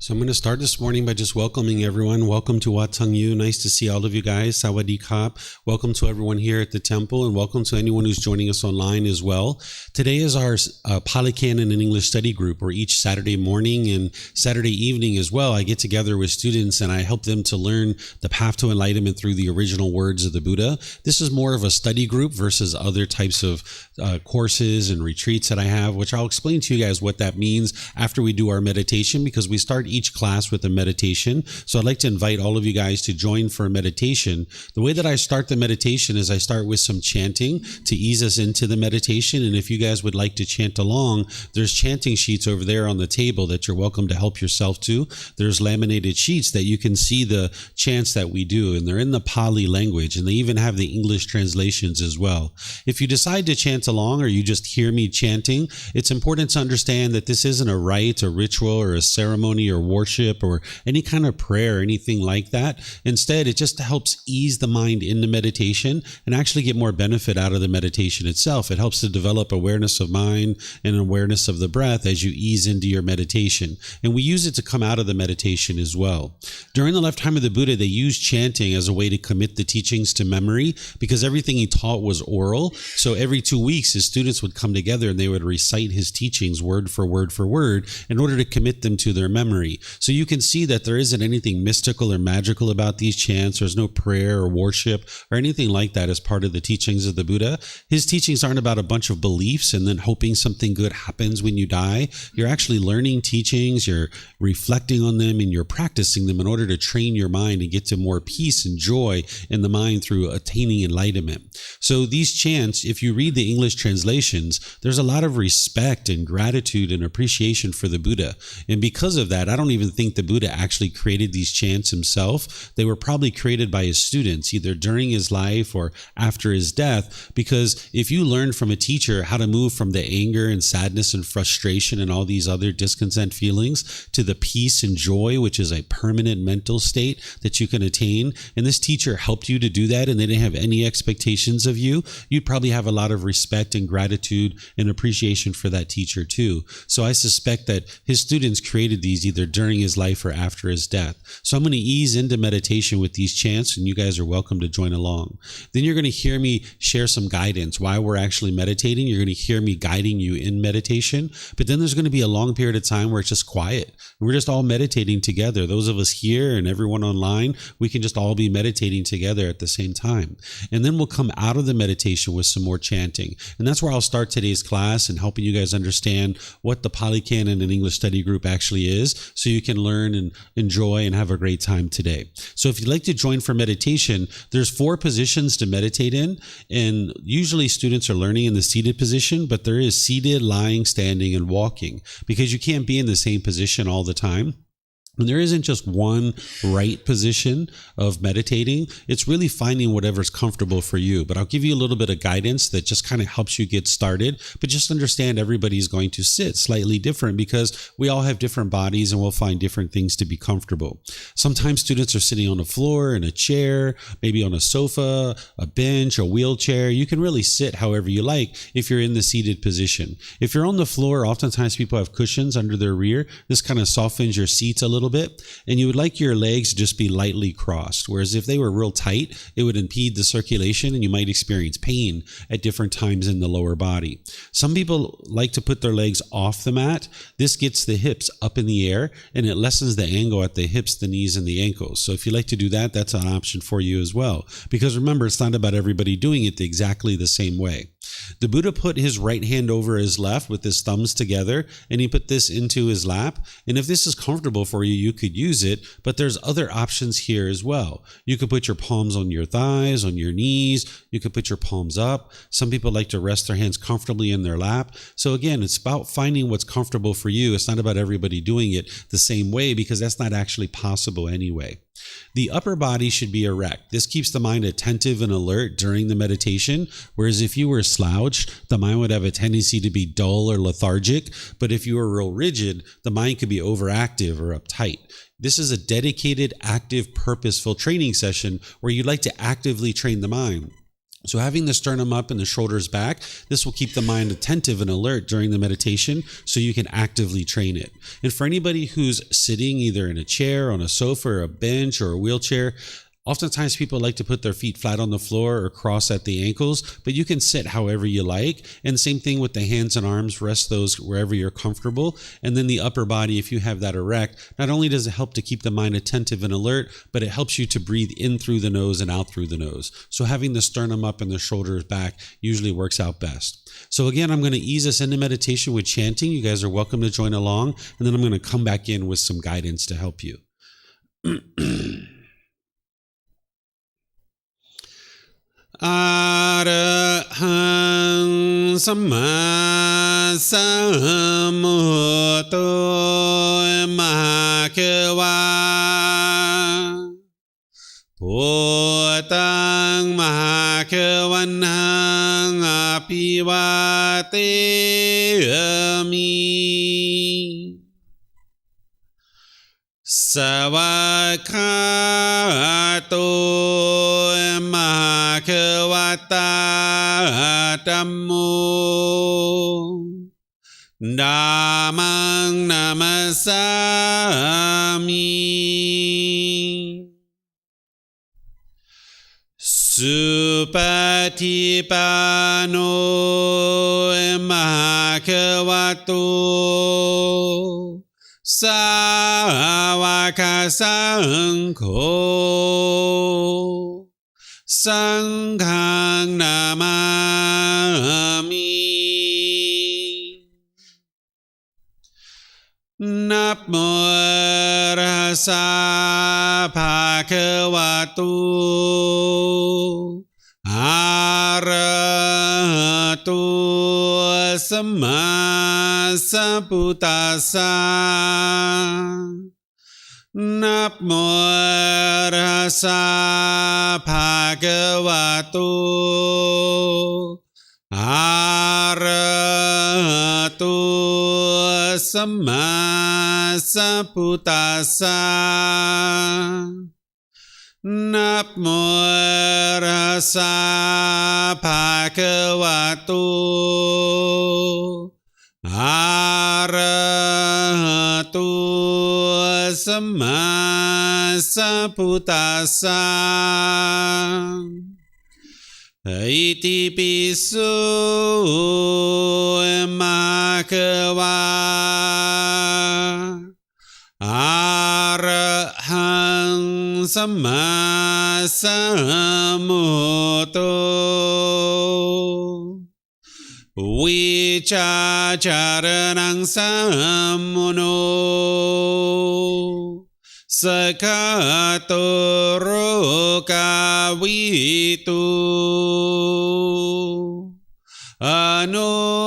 So I'm going to start this morning by just welcoming everyone. Welcome to Wat Tung. Nice to see all of you guys. Sawadee Kap. Welcome to everyone here at the temple, and welcome to anyone who's joining us online as well. Today is our Pali Canon and English study group, where each Saturday morning and Saturday evening as well, I get together with students and I help them to learn the path to enlightenment through the original words of the Buddha. This is more of a study group versus other types of courses and retreats that I have, which I'll explain to you guys what that means after we do our meditation, because we start each class with a meditation. So I'd like to invite all of you guys to join for a meditation. The way that I start the meditation is I start with some chanting to ease us into the meditation. And if you guys would like to chant along, there's chanting sheets over there on the table that you're welcome to help yourself to. There's laminated sheets that you can see the chants that we do, and they're in the Pali language, and they even have the English translations as well. If you decide to chant along or you just hear me chanting, it's important to understand that this isn't a rite, a ritual, or a ceremony, or worship, or any kind of prayer, or anything like that. Instead, it just helps ease the mind into meditation and actually get more benefit out of the meditation itself. It helps to develop awareness of mind and awareness of the breath as you ease into your meditation. And we use it to come out of the meditation as well. During the lifetime of the Buddha, they used chanting as a way to commit the teachings to memory, because everything he taught was oral. So every 2 weeks, his students would come together and they would recite his teachings word for word for word in order to commit them to their memory. So you can see that there isn't anything mystical or magical about these chants. There's no prayer or worship or anything like that as part of the teachings of the Buddha. His teachings aren't about a bunch of beliefs and then hoping something good happens when you die. You're actually learning teachings, you're reflecting on them, and you're practicing them in order to train your mind and get to more peace and joy in the mind through attaining enlightenment. So these chants, if you read the English translations, there's a lot of respect and gratitude and appreciation for the Buddha. And because of that, I don't even think the Buddha actually created these chants himself. They were probably created by his students, either during his life or after his death, because if you learn from a teacher how to move from the anger and sadness and frustration and all these other discontent feelings to the peace and joy, which is a permanent mental state that you can attain, and this teacher helped you to do that and they didn't have any expectations of you, you'd probably have a lot of respect and gratitude and appreciation for that teacher too. So I suspect that his students created these either during his life or after his death. So I'm going to ease into meditation with these chants, and you guys are welcome to join along. Then you're going to hear me share some guidance while we're actually meditating. You're going to hear me guiding you in meditation, but then there's going to be a long period of time where it's just quiet. We're just all meditating together. Those of us here and everyone online, we can just all be meditating together at the same time. And then we'll come out of the meditation with some more chanting. And that's where I'll start today's class and helping you guys understand what the Pali Canon and English study group actually is, so you can learn and enjoy and have a great time today. So if you'd like to join for meditation, there's 4 positions to meditate in, and usually students are learning in the seated position, but there is seated, lying, standing, and walking, because you can't be in the same position all the time. And there isn't just one right position of meditating. It's really finding whatever's comfortable for you. But I'll give you a little bit of guidance that just kind of helps you get started. But just understand everybody's going to sit slightly different, because we all have different bodies and we'll find different things to be comfortable. Sometimes students are sitting on the floor, in a chair, maybe on a sofa, a bench, a wheelchair. You can really sit however you like if you're in the seated position. If you're on the floor, oftentimes people have cushions under their rear. This kind of softens your seats a little bit, and you would like your legs to just be lightly crossed, whereas if they were real tight, it would impede the circulation and you might experience pain at different times in the lower body. Some people like to put their legs off the mat. This gets the hips up in the air and it lessens the angle at the hips, the knees, and the ankles. So if you like to do that, that's an option for you as well, because remember, it's not about everybody doing it exactly the same way. The Buddha put his right hand over his left with his thumbs together, and he put this into his lap. And if this is comfortable for you, you could use it, but there's other options here as well. You could put your palms on your thighs, on your knees. You could put your palms up. Some people like to rest their hands comfortably in their lap. So again, it's about finding what's comfortable for you. It's not about everybody doing it the same way, because that's not actually possible anyway. The upper body should be erect. This keeps the mind attentive and alert during the meditation, whereas if you were slouched, the mind would have a tendency to be dull or lethargic. But if you were real rigid, the mind could be overactive or uptight. This is a dedicated, active, purposeful training session where you'd like to actively train the mind. So having the sternum up and the shoulders back, this will keep the mind attentive and alert during the meditation so you can actively train it. And for anybody who's sitting either in a chair, on a sofa, or a bench, or a wheelchair, oftentimes people like to put their feet flat on the floor or cross at the ankles, but you can sit however you like. And same thing with the hands and arms, rest those wherever you're comfortable. And then the upper body, if you have that erect, not only does it help to keep the mind attentive and alert, but it helps you to breathe in through the nose and out through the nose. So having the sternum up and the shoulders back usually works out best. So again, I'm going to ease us into meditation with chanting. You guys are welcome to join along. And then I'm going to come back in with some guidance to help you. Arahang Samma Sambuddho Mahakawa Bhutang Mahakavanang Apivateyami Savakato Mahakavata Dhammo Dhammang Namasami Supatipano Mahakavato Sāvaka Saṅkho Saṅghang Namami Namo Tassa Bhagavato Arahato Samma Sambuddhassa Namo Tassa Bhagavato Arahato Samma Sambuddhassa Namo Tassa Bhagavato Arahato Samma Sambuddhassa Iti piso Mahakava Arahang Samma Sambuddho Vicacaranang Sammuno Sakato Rokavitu Anutero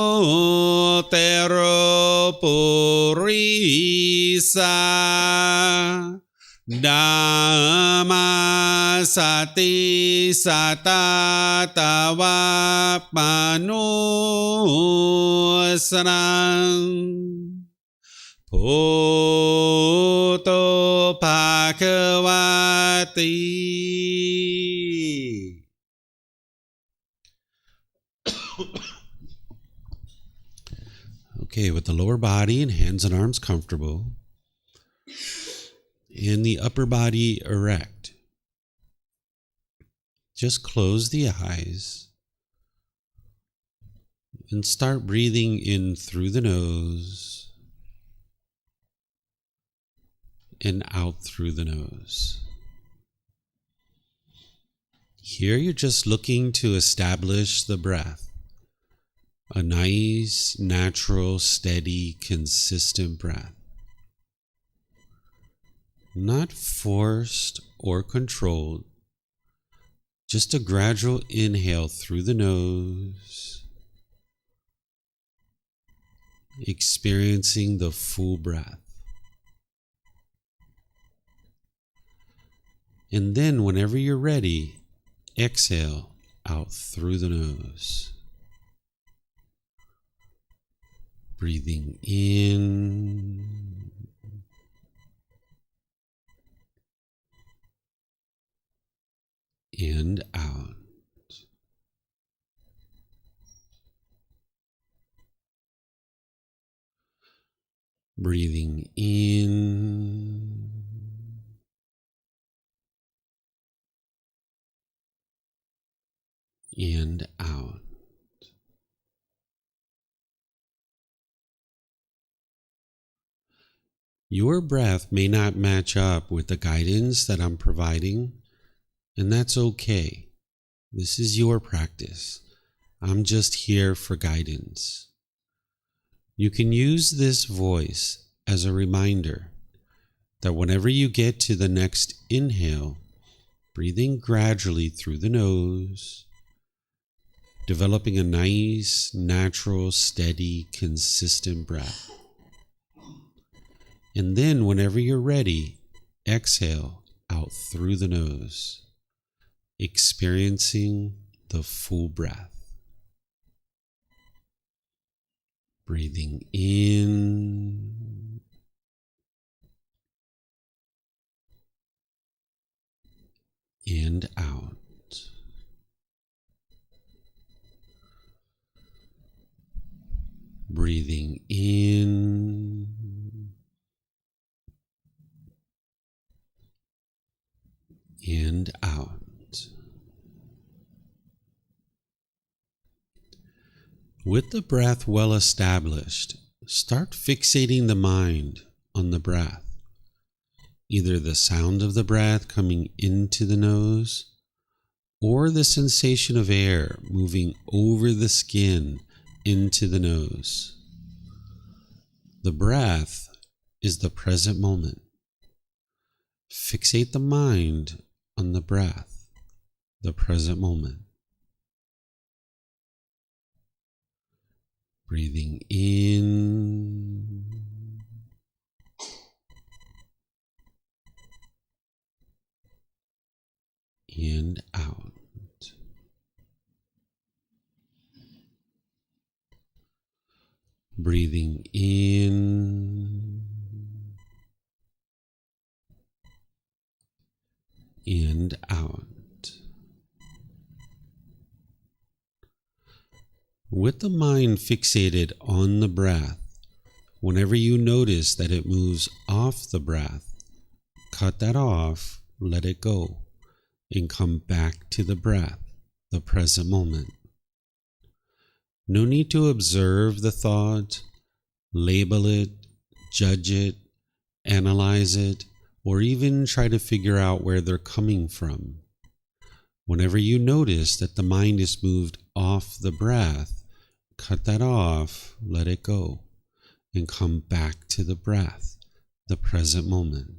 Purisa Dhamma Sati Satatava Manusarang Bhutto Bhagavati. Okay, with the lower body and hands and arms comfortable, and the upper body erect, just close the eyes and start breathing in through the nose and out through the nose. Here you're just looking to establish the breath, a nice, natural, steady, consistent breath. Not forced or controlled, just a gradual inhale through the nose, experiencing the full breath. And then whenever you're ready, exhale out through the nose. Breathing in and out. Breathing in and out. Your breath may not match up with the guidance that I'm providing, and that's okay. This is your practice. I'm just here for guidance. You can use this voice as a reminder that whenever you get to the next inhale, breathing gradually through the nose, developing a nice, natural, steady, consistent breath. And then whenever you're ready, exhale out through the nose, experiencing the full breath. Breathing in and out. Breathing in and out. With the breath well established, start fixating the mind on the breath, either the sound of the breath coming into the nose or the sensation of air moving over the skin into the nose. The breath is the present moment. Fixate the mind on the breath, the present moment. Breathing in and out. Breathing in and out. With the mind fixated on the breath, whenever you notice that it moves off the breath, cut that off, let it go, and come back to the breath, the present moment. No need to observe the thought, label it, judge it, analyze it, or even try to figure out where they're coming from. Whenever you notice that the mind is moved off the breath, cut that off, let it go, and come back to the breath, the present moment.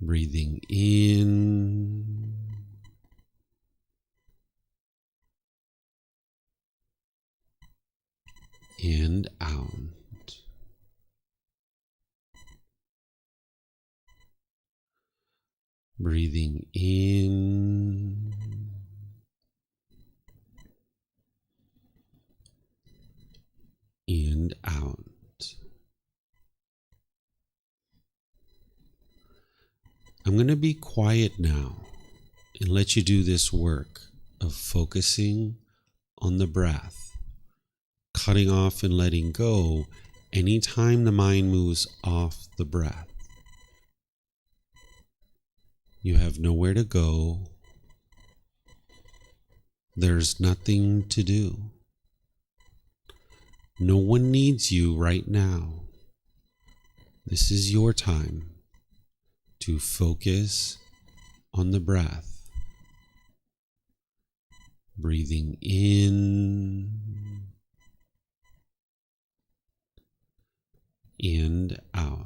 Breathing in and out. Breathing in and out. I'm going to be quiet now and let you do this work of focusing on the breath, cutting off and letting go anytime the mind moves off the breath. You have nowhere to go. There's nothing to do. No one needs you right now. This is your time to focus on the breath. Breathing in and out.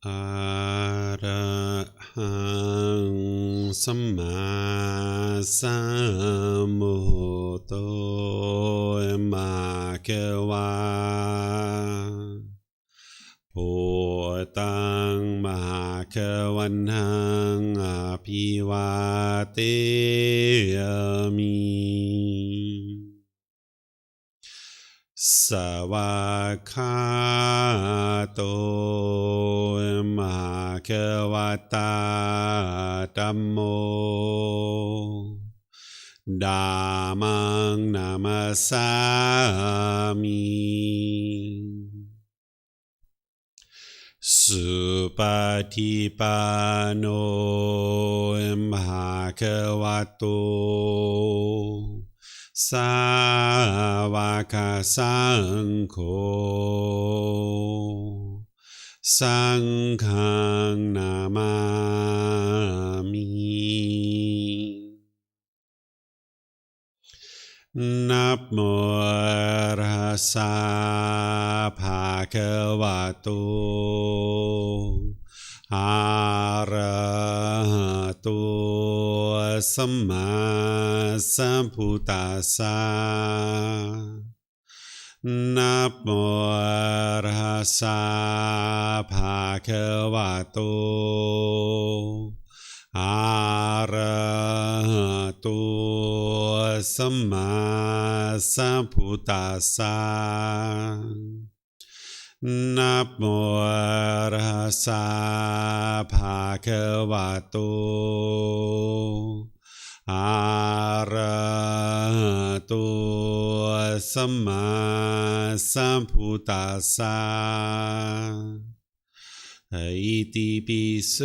อะระหังสัมมาสัมพุทโธมะเขวาพุทธังมหาเขวันหังอภิวาเทมิสวากขาโตมหาเขวตาธัมโมธัมมังนามัสสามิสุปฏิปันโนมหาเขวโตสาวกสังโฆสังฆังนามามินะโมตัสสะภะคะวะโตอะระหะโตสัมมาสัมพุทธัสสะนะโมตัสสะภะคะวะโตอะระหะโตสัมมาสัมพุทธัสสะนะโมตัสสะภะคะวะโตอะระหะโตสัมมาสัมพุทธัสสะอิติปิโส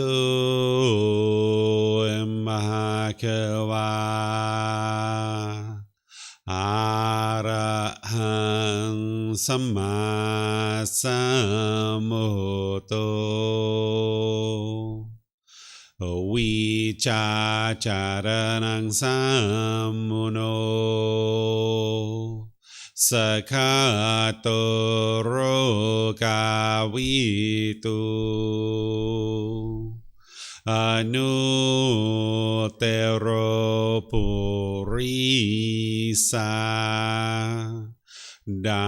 มหาเขวาอะระหังสัมมาสัมพุทโธวิชาจารณังสัมมุโนสคาโตโรกาวิตุอนุเตโรปุริสาดั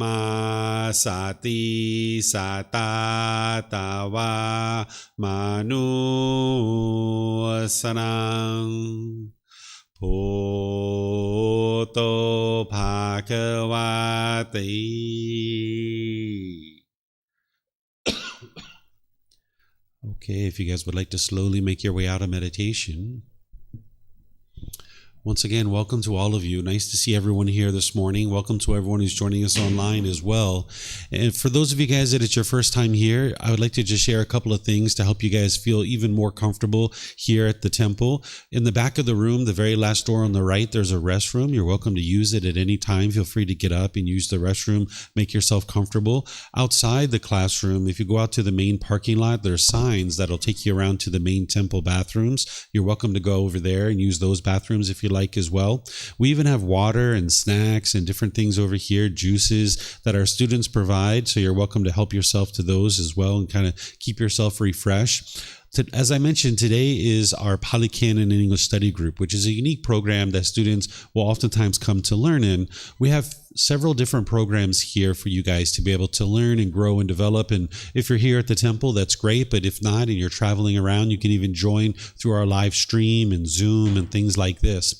มมาสติสัตตาตาวามนุสนังพุทโธภะคะวะติ Okay, if you guys would like to slowly make your way out of meditation. Once again, welcome to all of you. Nice to see everyone here this morning. Welcome to everyone who's joining us online as well. And for those of you guys that it's your first time here, I would like to just share a couple of things to help you guys feel even more comfortable here at the temple. In the back of the room, the very last door on the right, there's a restroom. You're welcome to use it at any time. Feel free to get up and use the restroom. Make yourself comfortable. Outside the classroom, if you go out to the main parking lot, there's signs that'll take you around to the main temple bathrooms. You're welcome to go over there and use those bathrooms if you like as well. We even have water and snacks and different things over here, juices that our students provide. So you're welcome to help yourself to those as well and kind of keep yourself refreshed. As I mentioned, today is our Pali Canon and English study group, which is a unique program that students will oftentimes come to learn in. We have several different programs here for you guys to be able to learn and grow and develop. And if you're here at the temple, that's great. But if not, and you're traveling around, you can even join through our live stream and Zoom and things like this.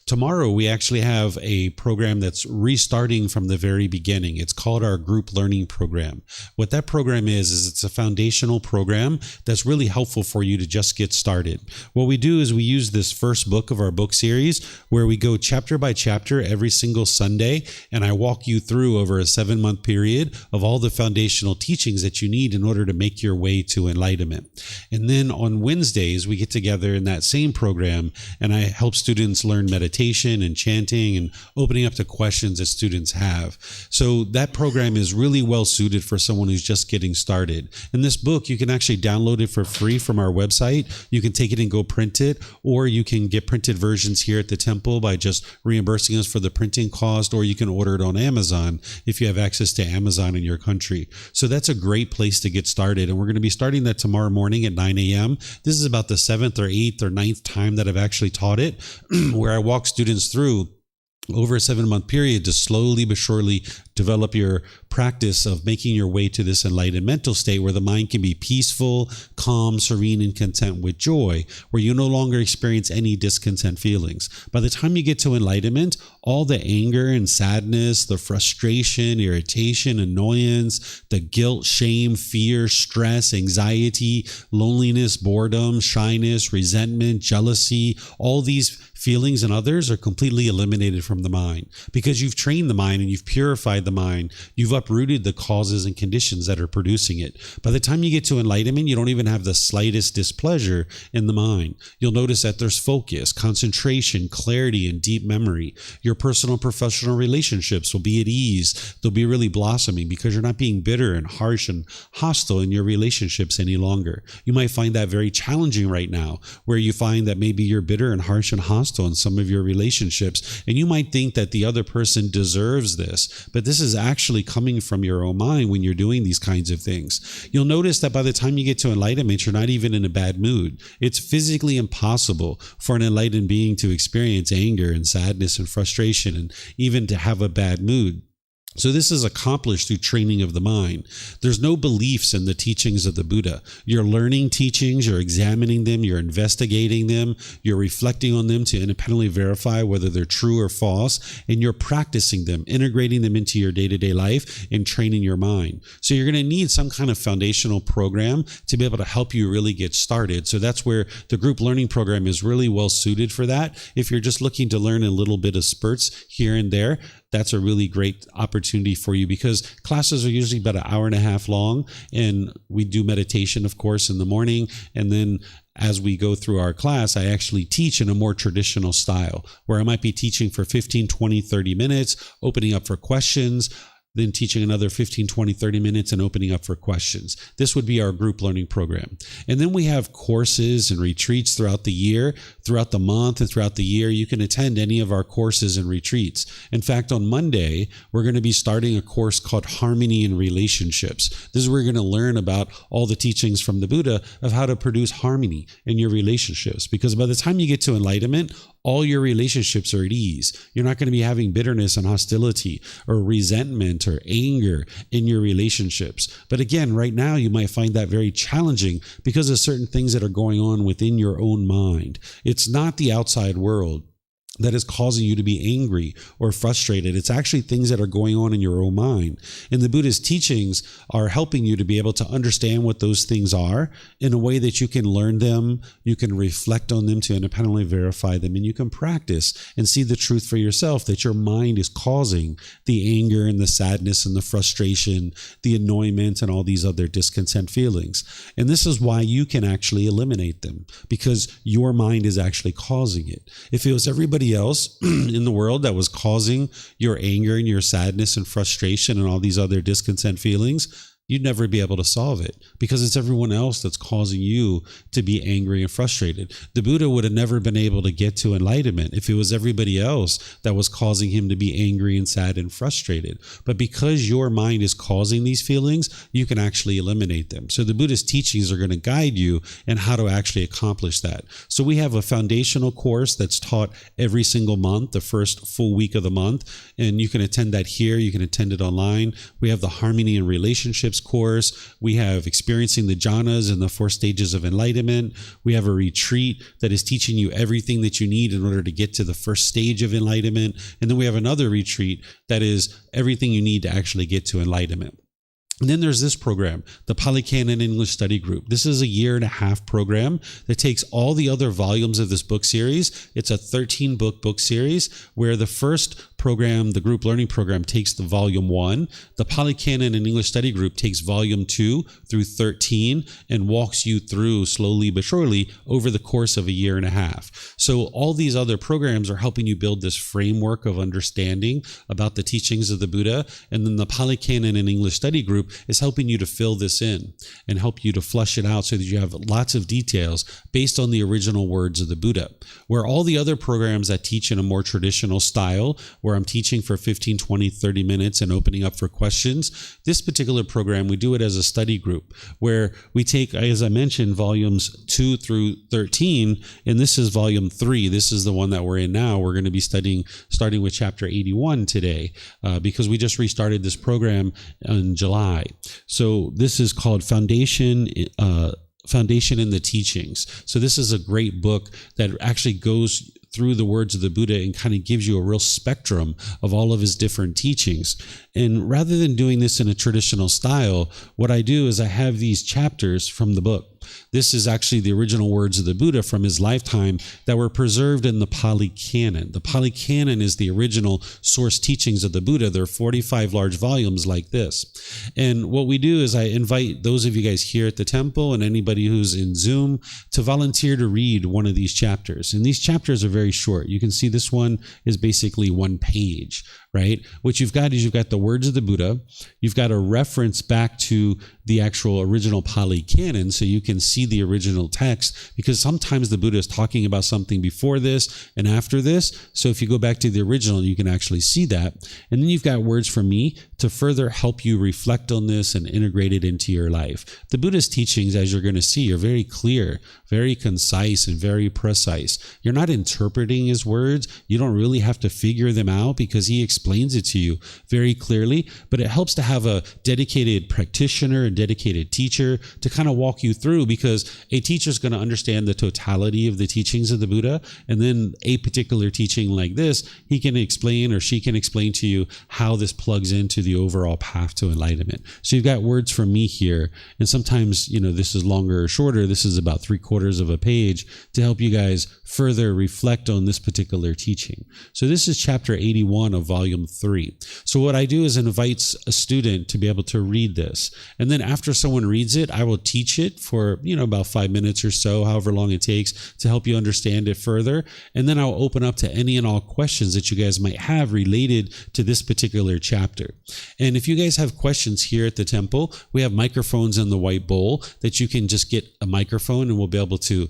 Tomorrow, we actually have a program that's restarting from the very beginning. It's called our Group Learning Program. What that program is it's a foundational program that's really helpful for you to just get started. What we do is we use this first book of our book series where we go chapter by chapter every single Sunday, and I walk you through over a 7-month period of all the foundational teachings that you need in order to make your way to enlightenment. And then on Wednesdays, we get together in that same program, and I help students learn meditation and chanting and opening up to questions that students have. So that program is really well suited for someone who's just getting started. And this book, you can actually download it for free from our website. You can take it and go print it, or you can get printed versions here at the temple by just reimbursing us for the printing cost, or you can order word on Amazon if you have access to Amazon in your country. So that's a great place to get started. And we're going to be starting that tomorrow morning at 9 a.m. This is about the 7th or 8th or 9th time that I've actually taught it, where I walk students through over a 7-month period to slowly but surely develop your practice of making your way to this enlightened mental state where the mind can be peaceful, calm, serene, and content with joy, where you no longer experience any discontent feelings. By the time you get to enlightenment, all the anger and sadness, the frustration, irritation, annoyance, the guilt, shame, fear, stress, anxiety, loneliness, boredom, shyness, resentment, jealousy, all these feelings and others are completely eliminated from the mind because you've trained the mind and you've purified the mind. You've uprooted the causes and conditions that are producing it. By the time you get to enlightenment, you don't even have the slightest displeasure in the mind. You'll notice that there's focus, concentration, clarity, and deep memory. Your personal and professional relationships will be at ease. They'll be really blossoming because you're not being bitter and harsh and hostile in your relationships any longer. You might find that very challenging right now, where you find that maybe you're bitter and harsh and hostile in some of your relationships, and you might think that the other person deserves this, but this is actually coming from your own mind when you're doing these kinds of things. You'll notice that by the time you get to enlightenment, you're not even in a bad mood. It's physically impossible for an enlightened being to experience anger and sadness and frustration and even to have a bad mood. So this is accomplished through training of the mind. There's no beliefs in the teachings of the Buddha. You're learning teachings, you're examining them, you're investigating them, you're reflecting on them to independently verify whether they're true or false, and you're practicing them, integrating them into your day-to-day life and training your mind. So you're going to need some kind of foundational program to be able to help you really get started. So that's where the group learning program is really well suited for that. If you're just looking to learn a little bit of spurts here and there, that's a really great opportunity for you because classes are usually about an hour and a half long, and we do meditation, of course, in the morning. And then as we go through our class, I actually teach in a more traditional style where I might be teaching for 15, 20, 30 minutes, opening up for questions, then teaching another 15, 20, 30 minutes and opening up for questions. This would be our group learning program. And then we have courses and retreats throughout the year, throughout the month, and throughout the year. You can attend any of our courses and retreats. In fact, on Monday, we're going to be starting a course called Harmony in Relationships. This is where you're going to learn about all the teachings from the Buddha of how to produce harmony in your relationships. Because by the time you get to enlightenment, all your relationships are at ease. You're not going to be having bitterness and hostility or resentment or anger in your relationships. But again, right now, you might find that very challenging because of certain things that are going on within your own mind. It's not the outside world that is causing you to be angry or frustrated. It's actually things that are going on in your own mind. And the Buddha's teachings are helping you to be able to understand what those things are in a way that you can learn them, you can reflect on them to independently verify them, and you can practice and see the truth for yourself that your mind is causing the anger and the sadness and the frustration, the annoyment, and all these other discontent feelings. And this is why you can actually eliminate them, because your mind is actually causing it. If it was everybody else in the world that was causing your anger and your sadness and frustration and all these other discontent feelings, you'd never be able to solve it because it's everyone else that's causing you to be angry and frustrated. The Buddha would have never been able to get to enlightenment if it was everybody else that was causing him to be angry and sad and frustrated. But because your mind is causing these feelings, you can actually eliminate them. So the Buddha's teachings are going to guide you in how to actually accomplish that. So we have a foundational course that's taught every single month, the first full week of the month, and you can attend that here. You can attend it online. We have the Harmony in Relationships course. We have Experiencing the Jhanas and the 4 Stages of Enlightenment. We have a retreat that is teaching you everything that you need in order to get to the first stage of enlightenment. And then we have another retreat that is everything you need to actually get to enlightenment. And then there's this program, the Pali Canon English Study Group. This is a 1.5-year program that takes all the other volumes of this book series. It's a 13-book series where the first program, the group learning program, takes the volume 1. The Pali Canon and English Study Group takes volume 2 through 13 and walks you through slowly but surely over the course of a 1.5 years. So all these other programs are helping you build this framework of understanding about the teachings of the Buddha. And then the Pali Canon and English Study Group is helping you to fill this in and help you to flush it out so that you have lots of details based on the original words of the Buddha. Where all the other programs that teach in a more traditional style, where I'm teaching for 15, 20, 30 minutes and opening up for questions. This particular program, we do it as a study group where we take, as I mentioned, volumes 2 through 13, and this is volume 3. This is the one that we're in now. We're going to be starting with chapter 81 today because we just restarted this program in July. So this is called Foundation in the Teachings. So this is a great book that actually goes through the words of the Buddha and kind of gives you a real spectrum of all of his different teachings. And rather than doing this in a traditional style, what I do is I have these chapters from the book. This is actually the original words of the Buddha from his lifetime that were preserved in the Pali Canon. The Pali Canon is the original source teachings of the Buddha. There are 45 large volumes like this. And what we do is I invite those of you guys here at the temple and anybody who's in Zoom to volunteer to read one of these chapters. And these chapters are very short. You can see this one is basically 1 page, right? What you've got is you've got the words of the Buddha. You've got a reference back to the actual original Pali Canon, so you can see the original text, because sometimes the Buddha is talking about something before this and after this. So if you go back to the original, you can actually see that. And then you've got words from me to further help you reflect on this and integrate it into your life. The Buddha's teachings, as you're going to see, are very clear, very concise, and very precise. You're not interpreting his words. You don't really have to figure them out because he explains it to you very clearly, but it helps to have a dedicated practitioner, a dedicated teacher to kind of walk you through, because a teacher is going to understand the totality of the teachings of the Buddha, and then a particular teaching like this, he can explain or she can explain to you how this plugs into the overall path to enlightenment. So you've got words from me here, and sometimes, this is longer or shorter. This is about 3/4 of a page to help you guys further reflect on this particular teaching. So this is chapter 81 of volume 3. So what I do is invite a student to be able to read this. And then after someone reads it, I will teach it for, about 5 minutes or so, however long it takes to help you understand it further. And then I'll open up to any and all questions that you guys might have related to this particular chapter. And if you guys have questions here at the temple, we have microphones in the white bowl that you can just get a microphone and we'll be able to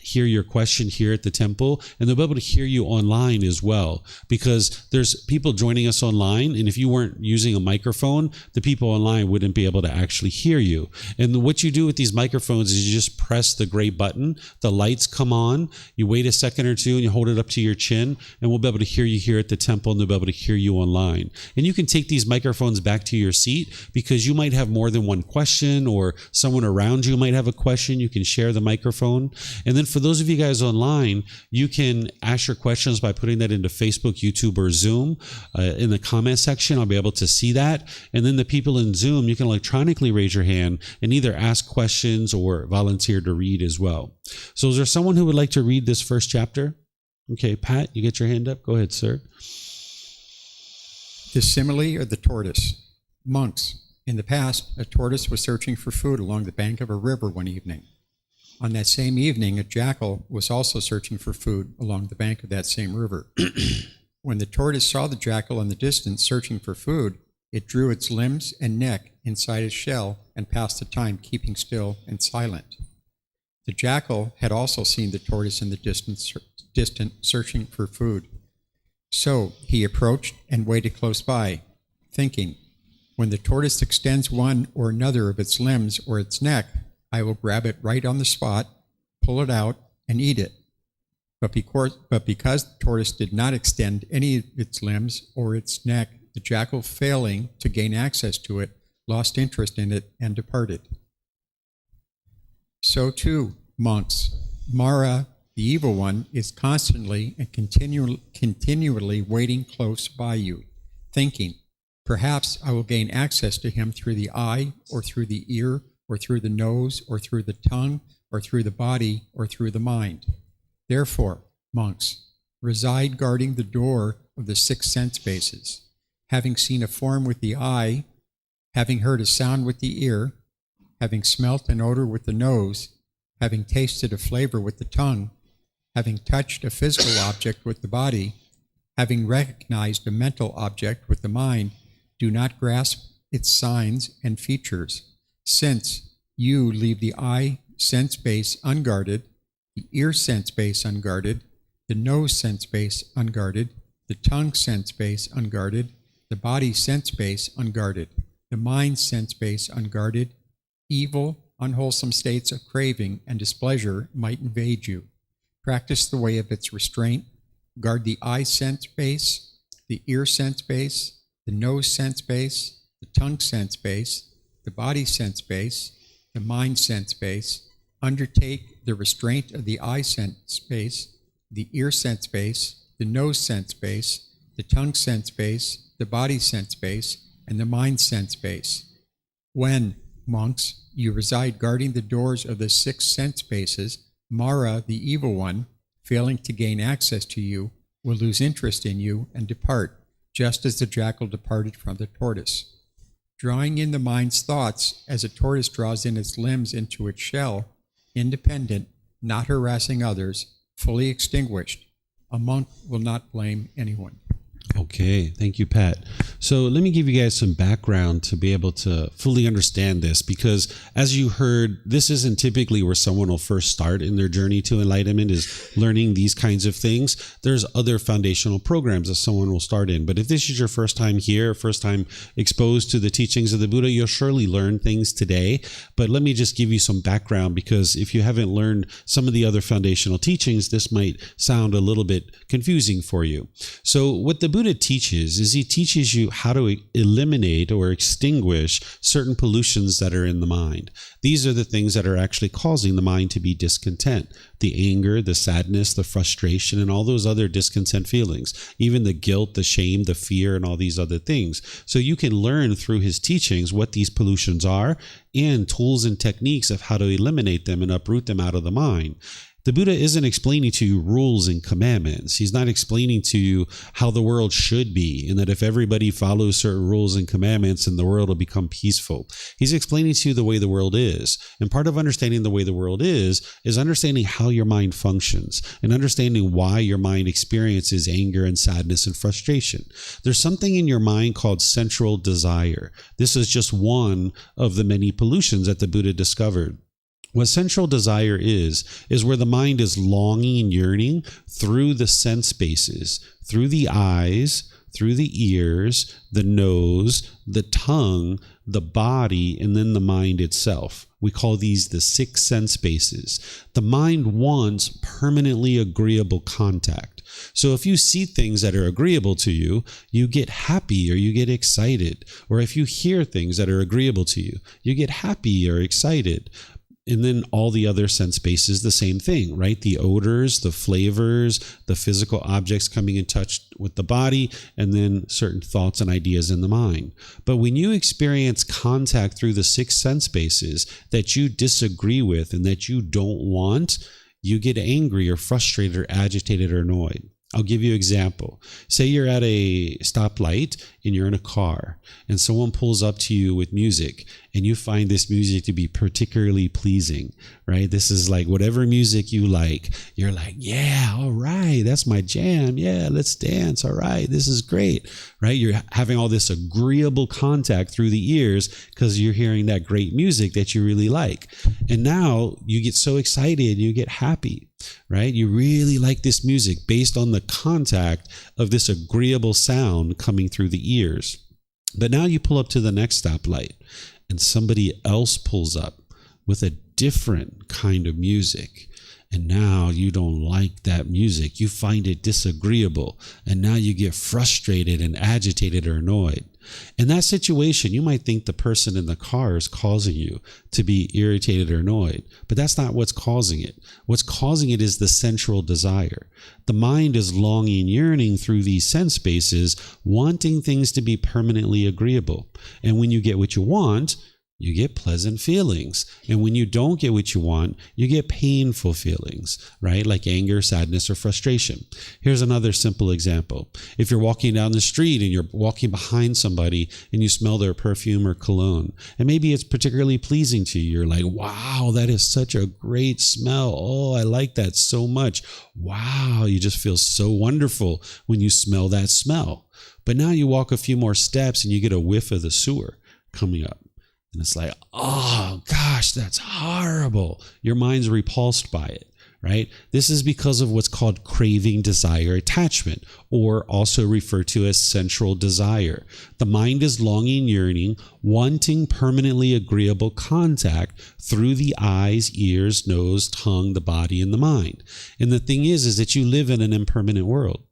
hear your question here at the temple. And they'll be able to hear you online as well, because there's people joining us online. And if you weren't using a microphone, the people online wouldn't be able to actually hear you. And what you do with these microphones is you just press the gray button, the lights come on, you wait a second or two and you hold it up to your chin, and we'll be able to hear you here at the temple, and they'll be able to hear you online. And you can take these microphones back to your seat, because you might have more than one question, or someone around you might have a question. You can share the microphone. And then for those of you guys online, you can ask your questions by putting that into Facebook, YouTube, or Zoom. In the comment section, I'll be able to see that. And then the people in Zoom, you can electronically raise your hand and either ask questions or volunteer to read as well. So is there someone who would like to read this first chapter? Okay, Pat, you get your hand up. Go ahead, sir. The simile of the tortoise. Monks. In the past, a tortoise was searching for food along the bank of a river one evening. On that same evening, a jackal was also searching for food along the bank of that same river. When the tortoise saw the jackal in the distance searching for food, it drew its limbs and neck inside its shell and passed the time keeping still and silent. The jackal had also seen the tortoise in the distant searching for food. So he approached and waited close by, thinking, when the tortoise extends one or another of its limbs or its neck, I will grab it right on the spot, pull it out, and eat it. But because the tortoise did not extend any of its limbs or its neck, the jackal, failing to gain access to it, lost interest in it and departed. So too, monks, Mara, the evil one, is constantly and continually waiting close by you, thinking, perhaps I will gain access to him through the eye, or through the ear, or through the nose, or through the tongue, or through the body, or through the mind. Therefore, monks, reside guarding the door of the 6 sense bases, having seen a form with the eye, having heard a sound with the ear, having smelt an odor with the nose, having tasted a flavor with the tongue, having touched a physical object with the body, having recognized a mental object with the mind, do not grasp its signs and features, since you leave the eye sense base unguarded, the ear sense base unguarded, the nose sense base unguarded, the the tongue sense base unguarded, the body sense base unguarded, the mind sense base unguarded, evil, unwholesome states of craving and displeasure might invade you. Practice the way of its restraint. Guard the eye sense base, the ear sense base, the nose sense base, the tongue sense base, the body sense base, the mind sense base. Undertake the restraint of the eye sense base, the ear sense base, the nose sense base, the tongue sense base, the body sense base, and the mind sense base. When, monks, you reside guarding the doors of the 6 sense bases, Mara, the evil one, failing to gain access to you, will lose interest in you and depart, just as the jackal departed from the tortoise. Drawing in the mind's thoughts as a tortoise draws in its limbs into its shell, independent, not harassing others, fully extinguished, a monk will not blame anyone. Okay, thank you, Pat. So let me give you guys some background to be able to fully understand this, because as you heard, this isn't typically where someone will first start in their journey to enlightenment, is learning these kinds of things. There's other foundational programs that someone will start in. But if this is your first time here, first time exposed to the teachings of the Buddha, you'll surely learn things today. But let me just give you some background, because if you haven't learned some of the other foundational teachings, this might sound a little bit confusing for you. So what the Buddha teaches is he teaches you how to eliminate or extinguish certain pollutions that are in the mind. These are the things that are actually causing the mind to be discontent. The anger, the sadness, the frustration, and all those other discontent feelings, even the guilt, the shame, the fear, and all these other things. So you can learn through his teachings what these pollutions are and tools and techniques of how to eliminate them and uproot them out of the mind. The Buddha isn't explaining to you rules and commandments. He's not explaining to you how the world should be, and that if everybody follows certain rules and commandments, then the world will become peaceful. He's explaining to you the way the world is. And part of understanding the way the world is understanding how your mind functions and understanding why your mind experiences anger and sadness and frustration. There's something in your mind called central desire. This is just one of the many pollutions that the Buddha discovered. What central desire is where the mind is longing and yearning through the sense bases, through the eyes, through the ears, the nose, the tongue, the body, and then the mind itself. We call these the 6 sense bases. The mind wants permanently agreeable contact. So if you see things that are agreeable to you, you get happy or you get excited. Or if you hear things that are agreeable to you, you get happy or excited. And then all the other sense bases, the same thing, right? The odors, the flavors, the physical objects coming in touch with the body, and then certain thoughts and ideas in the mind. But when you experience contact through the 6 sense bases that you disagree with and that you don't want, you get angry or frustrated or agitated or annoyed. I'll give you an example. Say you're at a stoplight and you're in a car and someone pulls up to you with music and you find this music to be particularly pleasing, right? This is like whatever music you like. You're like, yeah, all right, that's my jam. Yeah, let's dance. All right, this is great, right? You're having all this agreeable contact through the ears because you're hearing that great music that you really like. And now you get so excited, you get happy. Right? You really like this music based on the contact of this agreeable sound coming through the ears. But now you pull up to the next stoplight and somebody else pulls up with a different kind of music. And now you don't like that music. You find it disagreeable. And now you get frustrated and agitated or annoyed. In that situation, you might think the person in the car is causing you to be irritated or annoyed, but that's not what's causing it. What's causing it is the central desire. The mind is longing, yearning through these sense bases, wanting things to be permanently agreeable. And when you get what you want, you get pleasant feelings. And when you don't get what you want, you get painful feelings, right? Like anger, sadness, or frustration. Here's another simple example. If you're walking down the street and you're walking behind somebody and you smell their perfume or cologne, and maybe it's particularly pleasing to you, you're like, wow, that is such a great smell. Oh, I like that so much. Wow, you just feel so wonderful when you smell that smell. But now you walk a few more steps and you get a whiff of the sewer coming up. And it's like, oh, gosh, that's horrible. Your mind's repulsed by it, right? This is because of what's called craving, desire, attachment, or also referred to as central desire. The mind is longing, yearning, wanting permanently agreeable contact through the eyes, ears, nose, tongue, the body, and the mind. And the thing is that you live in an impermanent world.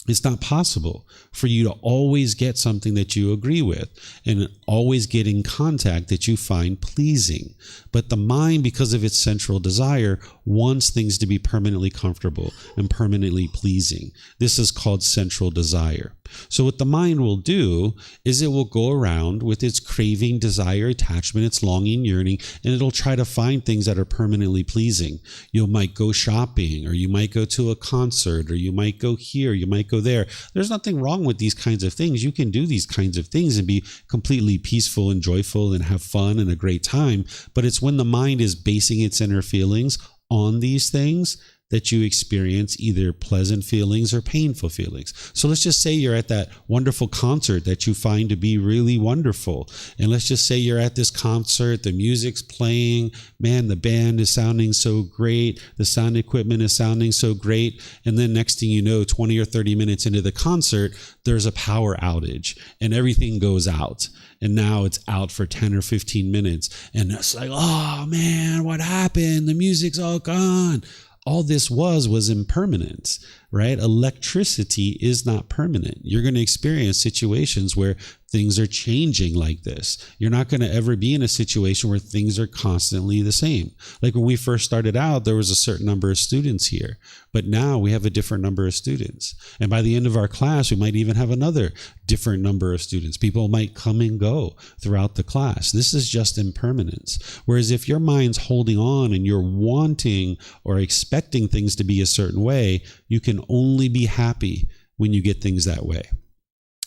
It's not possible for you to always get something that you agree with and always get in contact that you find pleasing. But the mind, because of its central desire, wants things to be permanently comfortable and permanently pleasing. This is called central desire. So what the mind will do is it will go around with its craving, desire, attachment, its longing, yearning, and it'll try to find things that are permanently pleasing. You might go shopping, or you might go to a concert, or you might go here, you might go there. There's nothing wrong with these kinds of things. You can do these kinds of things and be completely peaceful and joyful and have fun and a great time. But it's when the mind is basing its inner feelings on these things that you experience either pleasant feelings or painful feelings. So let's just say you're at that wonderful concert that you find to be really wonderful. And let's just say you're at this concert, the music's playing, man, the band is sounding so great, the sound equipment is sounding so great. And then next thing you know, 20 or 30 minutes into the concert, there's a power outage and everything goes out. And now it's out for 10 or 15 minutes. And it's like, oh man, what happened? The music's all gone. All this was impermanence, right? Electricity is not permanent. You're going to experience situations where things are changing like this. You're not going to ever be in a situation where things are constantly the same. Like when we first started out, there was a certain number of students here, but now we have a different number of students. And by the end of our class, we might even have another different number of students. People might come and go throughout the class. This is just impermanence. Whereas if your mind's holding on and you're wanting or expecting things to be a certain way, you can only be happy when you get things that way.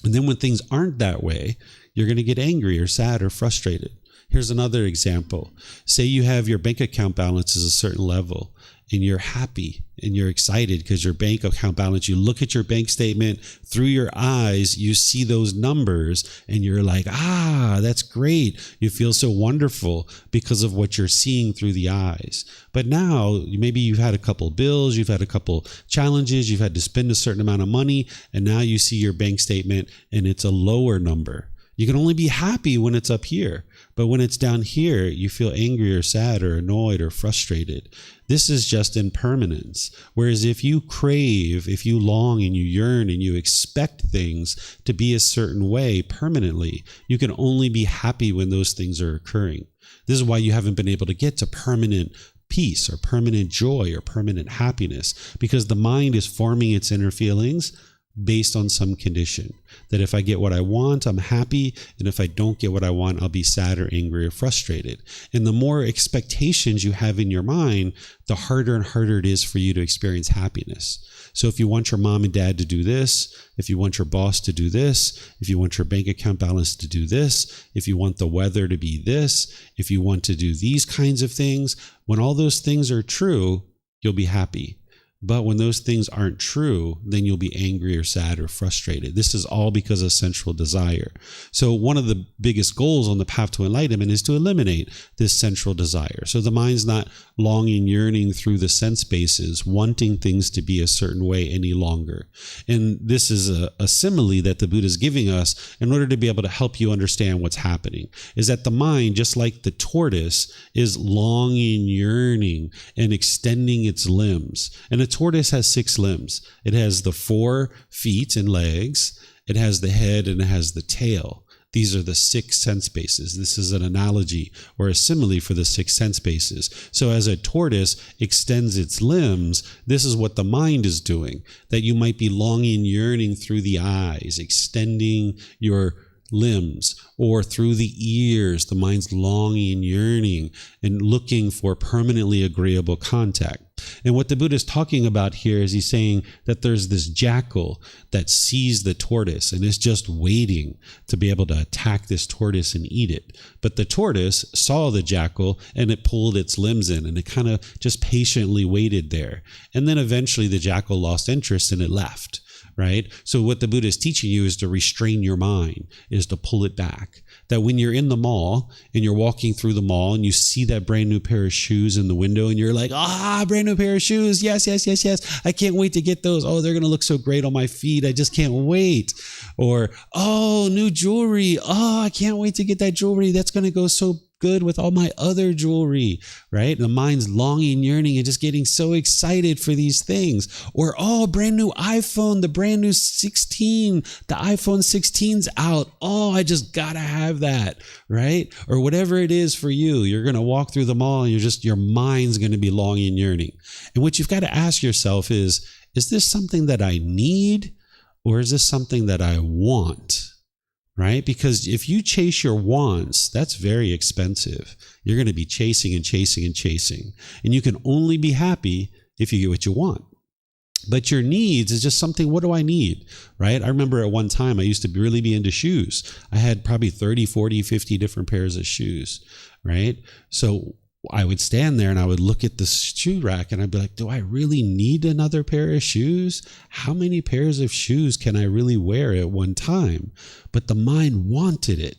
And then when things aren't that way, you're going to get angry or sad or frustrated. Here's another example. Say you have your bank account balance is a certain level and you're happy and you're excited because your bank account balance, you look at your bank statement through your eyes, you see those numbers and you're like, that's great. You feel so wonderful because of what you're seeing through the eyes. But now maybe you've had a couple bills, you've had a couple challenges, you've had to spend a certain amount of money, and now you see your bank statement and it's a lower number. You can only be happy when it's up here. But when it's down here, you feel angry or sad or annoyed or frustrated. This is just impermanence. Whereas if you crave, if you long and you yearn and you expect things to be a certain way permanently, you can only be happy when those things are occurring. This is why you haven't been able to get to permanent peace or permanent joy or permanent happiness, because the mind is forming its inner feelings based on some condition. That if I get what I want, I'm happy. And if I don't get what I want, I'll be sad or angry or frustrated. And the more expectations you have in your mind, the harder and harder it is for you to experience happiness. So if you want your mom and dad to do this, if you want your boss to do this, if you want your bank account balance to do this, if you want the weather to be this, if you want to do these kinds of things, when all those things are true, you'll be happy. But when those things aren't true, then you'll be angry or sad or frustrated. This is all because of central desire. So one of the biggest goals on the path to enlightenment is to eliminate this central desire. So the mind's not longing, yearning through the sense bases, wanting things to be a certain way any longer. And this is a simile that the Buddha is giving us in order to be able to help you understand what's happening, is that the mind, just like the tortoise, is longing, yearning, and extending its limbs. And a tortoise has 6 limbs. It has the 4 feet and legs. It has the head and it has the tail. These are the 6 sense bases. This is an analogy or a simile for the 6 sense bases. So as a tortoise extends its limbs, this is what the mind is doing, that you might be longing, yearning through the eyes, extending your limbs, or through the ears, the mind's longing, yearning, and looking for permanently agreeable contact. And what the Buddha is talking about here is he's saying that there's this jackal that sees the tortoise and is just waiting to be able to attack this tortoise and eat it. But the tortoise saw the jackal and it pulled its limbs in and it kind of just patiently waited there. And then eventually the jackal lost interest and it left. right? So what the Buddha is teaching you is to restrain your mind, is to pull it back. That when you're in the mall and you're walking through the mall and you see that brand new pair of shoes in the window and you're like, brand new pair of shoes. Yes, yes, yes, yes. I can't wait to get those. Oh, they're going to look so great on my feet. I just can't wait. Or, new jewelry. Oh, I can't wait to get that jewelry. That's going to go so good with all my other jewelry, right? The mind's longing, yearning, and just getting so excited for these things. Or, brand new iPhone, the brand new 16, the iPhone 16's out. Oh, I just gotta have that, right? Or whatever it is for you. You're going to walk through the mall and your mind's going to be longing, yearning. And what you've got to ask yourself is this something that I need, or is this something that I want? Right? Because if you chase your wants, that's very expensive. You're going to be chasing and chasing and chasing. And you can only be happy if you get what you want. But your needs is just something, what do I need? Right? I remember at one time I used to really be into shoes. I had probably 30, 40, 50 different pairs of shoes. Right? So I would stand there and I would look at the shoe rack and I'd be like, do I really need another pair of shoes? How many pairs of shoes can I really wear at one time? But the mind wanted it.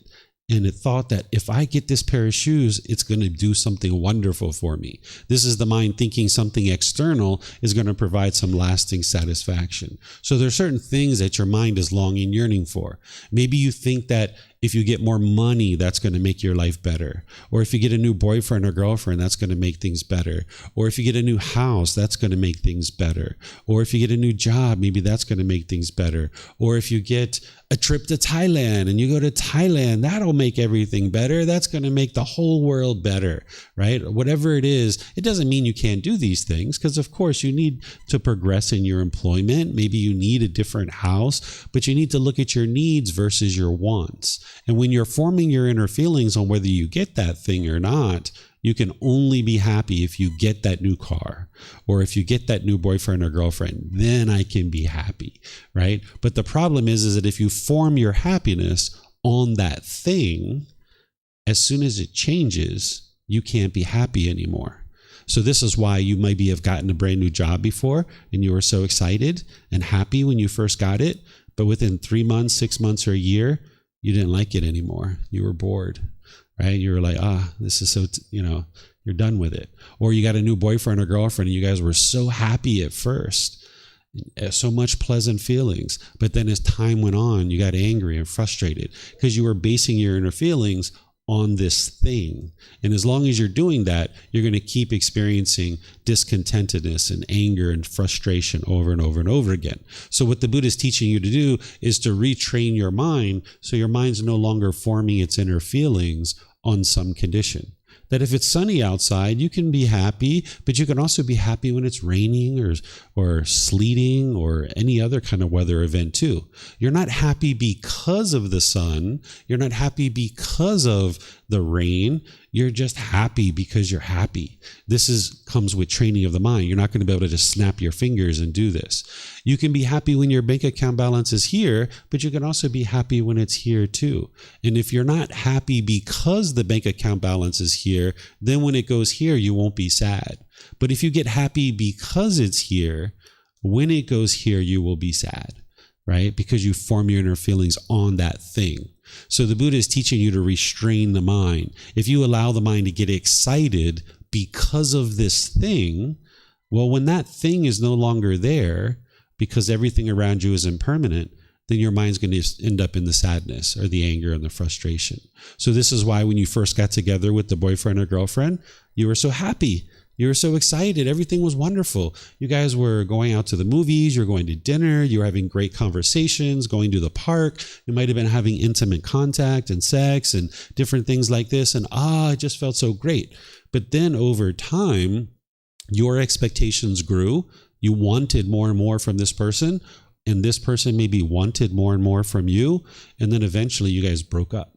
And it thought that if I get this pair of shoes, it's going to do something wonderful for me. This is the mind thinking something external is going to provide some lasting satisfaction. So there are certain things that your mind is longing, yearning for. Maybe you think that if you get more money, that's going to make your life better. Or if you get a new boyfriend or girlfriend, that's going to make things better. Or if you get a new house, that's going to make things better. Or if you get a new job, maybe that's going to make things better. Or if you get a trip to Thailand and you go to Thailand, that'll make everything better. That's going to make the whole world better, right? Whatever it is, it doesn't mean you can't do these things, because of course you need to progress in your employment. Maybe you need a different house, but you need to look at your needs versus your wants. And when you're forming your inner feelings on whether you get that thing or not, you can only be happy if you get that new car, or if you get that new boyfriend or girlfriend, then I can be happy, right? But the problem is that if you form your happiness on that thing, as soon as it changes, you can't be happy anymore. So this is why you maybe have gotten a brand new job before and you were so excited and happy when you first got it, but within 3 months, 6 months, or a year, you didn't like it anymore. You were bored, right? You were like, this is so, you're done with it. Or you got a new boyfriend or girlfriend and you guys were so happy at first, so much pleasant feelings. But then as time went on, you got angry and frustrated because you were basing your inner feelings on this thing. And as long as you're doing that, you're going to keep experiencing discontentedness and anger and frustration over and over and over again. So what the Buddha is teaching you to do is to retrain your mind so your mind's no longer forming its inner feelings on some condition. That if it's sunny outside, you can be happy, but you can also be happy when it's raining or sleeting or any other kind of weather event too. You're not happy because of the sun. You're not happy because of the rain. You're just happy because you're happy. This comes with training of the mind. You're not going to be able to just snap your fingers and do this. You can be happy when your bank account balance is here, but you can also be happy when it's here too. And if you're not happy because the bank account balance is here, then when it goes here, you won't be sad. But if you get happy because it's here, when it goes here, you will be sad, right? Because you form your inner feelings on that thing. So the Buddha is teaching you to restrain the mind. If you allow the mind to get excited because of this thing, well, when that thing is no longer there, because everything around you is impermanent, then your mind's going to end up in the sadness or the anger and the frustration. So this is why when you first got together with the boyfriend or girlfriend, you were so happy. You were so excited. Everything was wonderful. You guys were going out to the movies. You're going to dinner. You were having great conversations, going to the park. You might have been having intimate contact and sex and different things like this. And it just felt so great. But then over time, your expectations grew. You wanted more and more from this person. And this person maybe wanted more and more from you. And then eventually you guys broke up.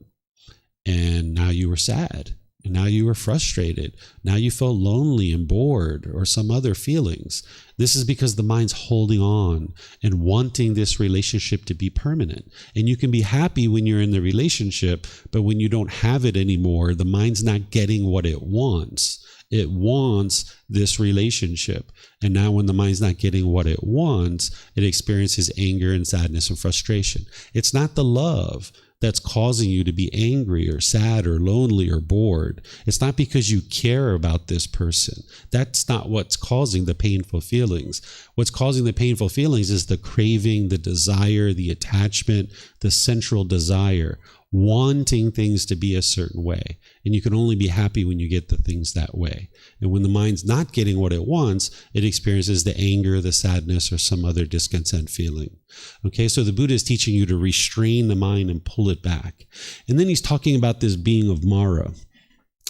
And now you were sad. And now you were frustrated. Now you felt lonely and bored or some other feelings. This is because the mind's holding on and wanting this relationship to be permanent. And you can be happy when you're in the relationship, but when you don't have it anymore, the mind's not getting what it wants. it wants this relationship. And now when the mind's not getting what it wants, it experiences anger and sadness and frustration. It's not the love that's causing you to be angry or sad or lonely or bored. It's not because you care about this person. That's not what's causing the painful feelings. What's causing the painful feelings is the craving, the desire, the attachment, the central desire, wanting things to be a certain way. And you can only be happy when you get the things that way. And when the mind's not getting what it wants, it experiences the anger, the sadness, or some other discontent feeling. Okay, so the Buddha is teaching you to restrain the mind and pull it back. And then he's talking about this being of Mara.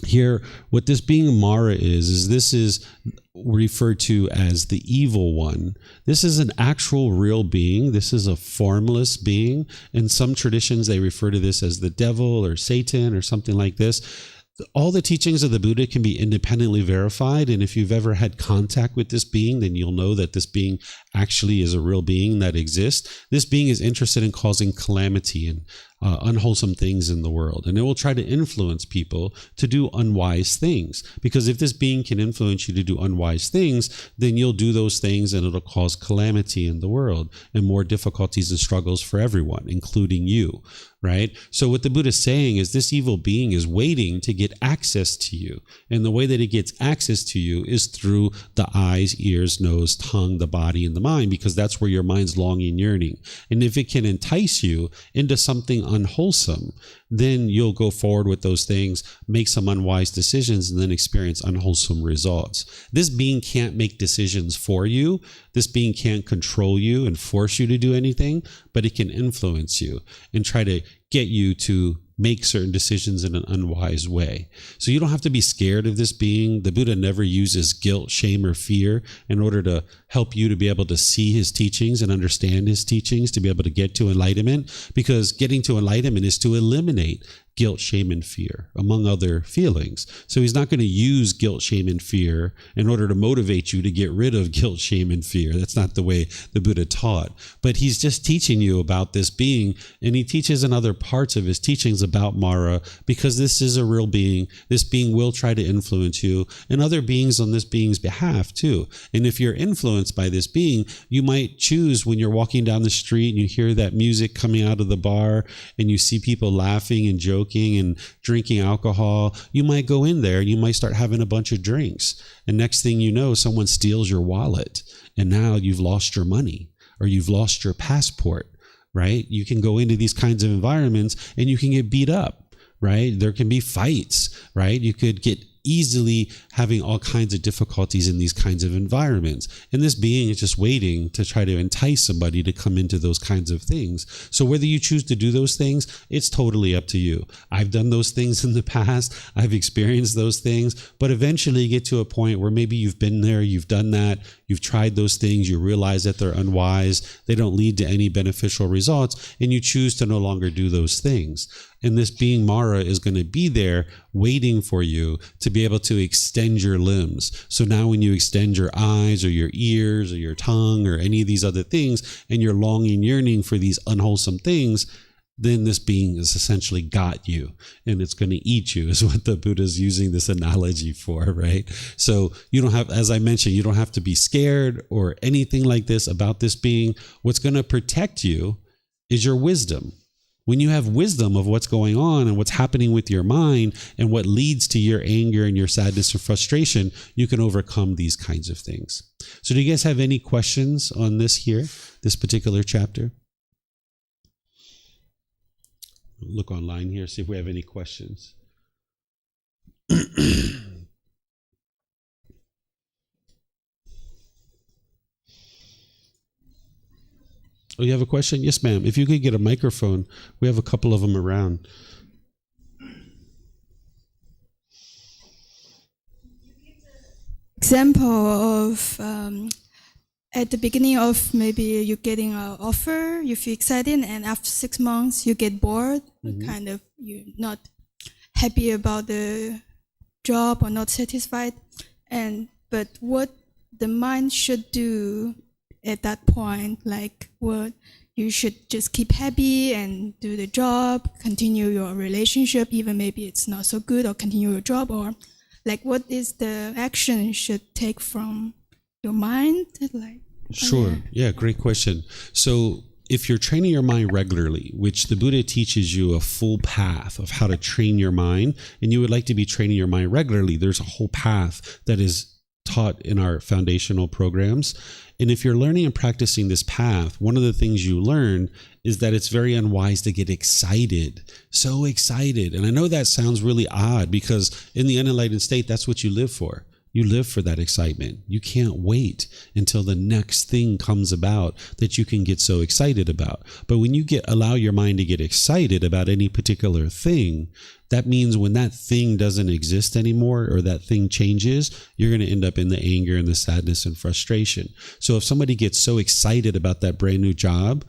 Here, what this being Mara is this is referred to as the evil one. This is an actual real being. This is a formless being. In some traditions, they refer to this as the devil or Satan or something like this. All the teachings of the Buddha can be independently verified, and if you've ever had contact with this being, then you'll know that this being actually is a real being that exists. This being is interested in causing calamity and unwholesome things in the world, and it will try to influence people to do unwise things, because if this being can influence you to do unwise things, then you'll do those things and it'll cause calamity in the world and more difficulties and struggles for everyone, including you. Right? So what the Buddha is saying is this evil being is waiting to get access to you. And the way that it gets access to you is through the eyes, ears, nose, tongue, the body, and the mind, because that's where your mind's longing and yearning. And if it can entice you into something unwholesome, then you'll go forward with those things, make some unwise decisions, and then experience unwholesome results. This being can't make decisions for you. This being can't control you and force you to do anything, but it can influence you and try to get you to make certain decisions in an unwise way. So you don't have to be scared of this being. The Buddha never uses guilt, shame, or fear in order to help you to be able to see his teachings and understand his teachings, to be able to get to enlightenment, because getting to enlightenment is to eliminate guilt, shame, and fear, among other feelings. So he's not going to use guilt, shame, and fear in order to motivate you to get rid of guilt, shame, and fear. That's not the way the Buddha taught. But he's just teaching you about this being, and he teaches in other parts of his teachings about Mara, because this is a real being. This being will try to influence you and other beings on this being's behalf too. And if you're influenced by this being, you might choose, when you're walking down the street and you hear that music coming out of the bar and you see people laughing and joking and drinking alcohol, you might go in there and you might start having a bunch of drinks. And next thing you know, someone steals your wallet and now you've lost your money or you've lost your passport, right? You can go into these kinds of environments and you can get beat up, right? There can be fights, right? You could get easily having all kinds of difficulties in these kinds of environments. And this being is just waiting to try to entice somebody to come into those kinds of things. So whether you choose to do those things, it's totally up to you. I've done those things in the past. I've experienced those things, but eventually you get to a point where maybe you've been there, you've done that, you've tried those things, you realize that they're unwise, they don't lead to any beneficial results, and you choose to no longer do those things. And this being Mara is going to be there waiting for you to be able to extend your limbs. So now when you extend your eyes or your ears or your tongue or any of these other things, and you're longing, yearning for these unwholesome things, then this being has essentially got you and it's going to eat you, is what the Buddha is using this analogy for, right? So you don't have, as I mentioned, you don't have to be scared or anything like this about this being. What's going to protect you is your wisdom. When you have wisdom of what's going on and what's happening with your mind and what leads to your anger and your sadness or frustration, you can overcome these kinds of things. So do you guys have any questions on this here, this particular chapter? Look online here, see if we have any questions. Oh, you have a question? Yes, ma'am. If you could get a microphone, we have a couple of them around. Example of at the beginning of maybe you're getting an offer, you feel excited, and after 6 months you get bored, kind of you're not happy about the job or not satisfied, but what the mind should do at that point, like what you should just keep happy and do the job, continue your relationship, even maybe it's not so good, or continue your job, or like what is the action you should take from your mind? Like, Sure. Yeah, great question. So if you're training your mind regularly, which the Buddha teaches you a full path of how to train your mind, and you would like to be training your mind regularly, there's a whole path that is taught in our foundational programs. And if you're learning and practicing this path, one of the things you learn is that it's very unwise to get excited, so excited. And I know that sounds really odd because in the unenlightened state, that's what you live for. You live for that excitement. You can't wait until the next thing comes about that you can get so excited about. But when you allow your mind to get excited about any particular thing, that means when that thing doesn't exist anymore or that thing changes, you're going to end up in the anger and the sadness and frustration. So if somebody gets so excited about that brand new job,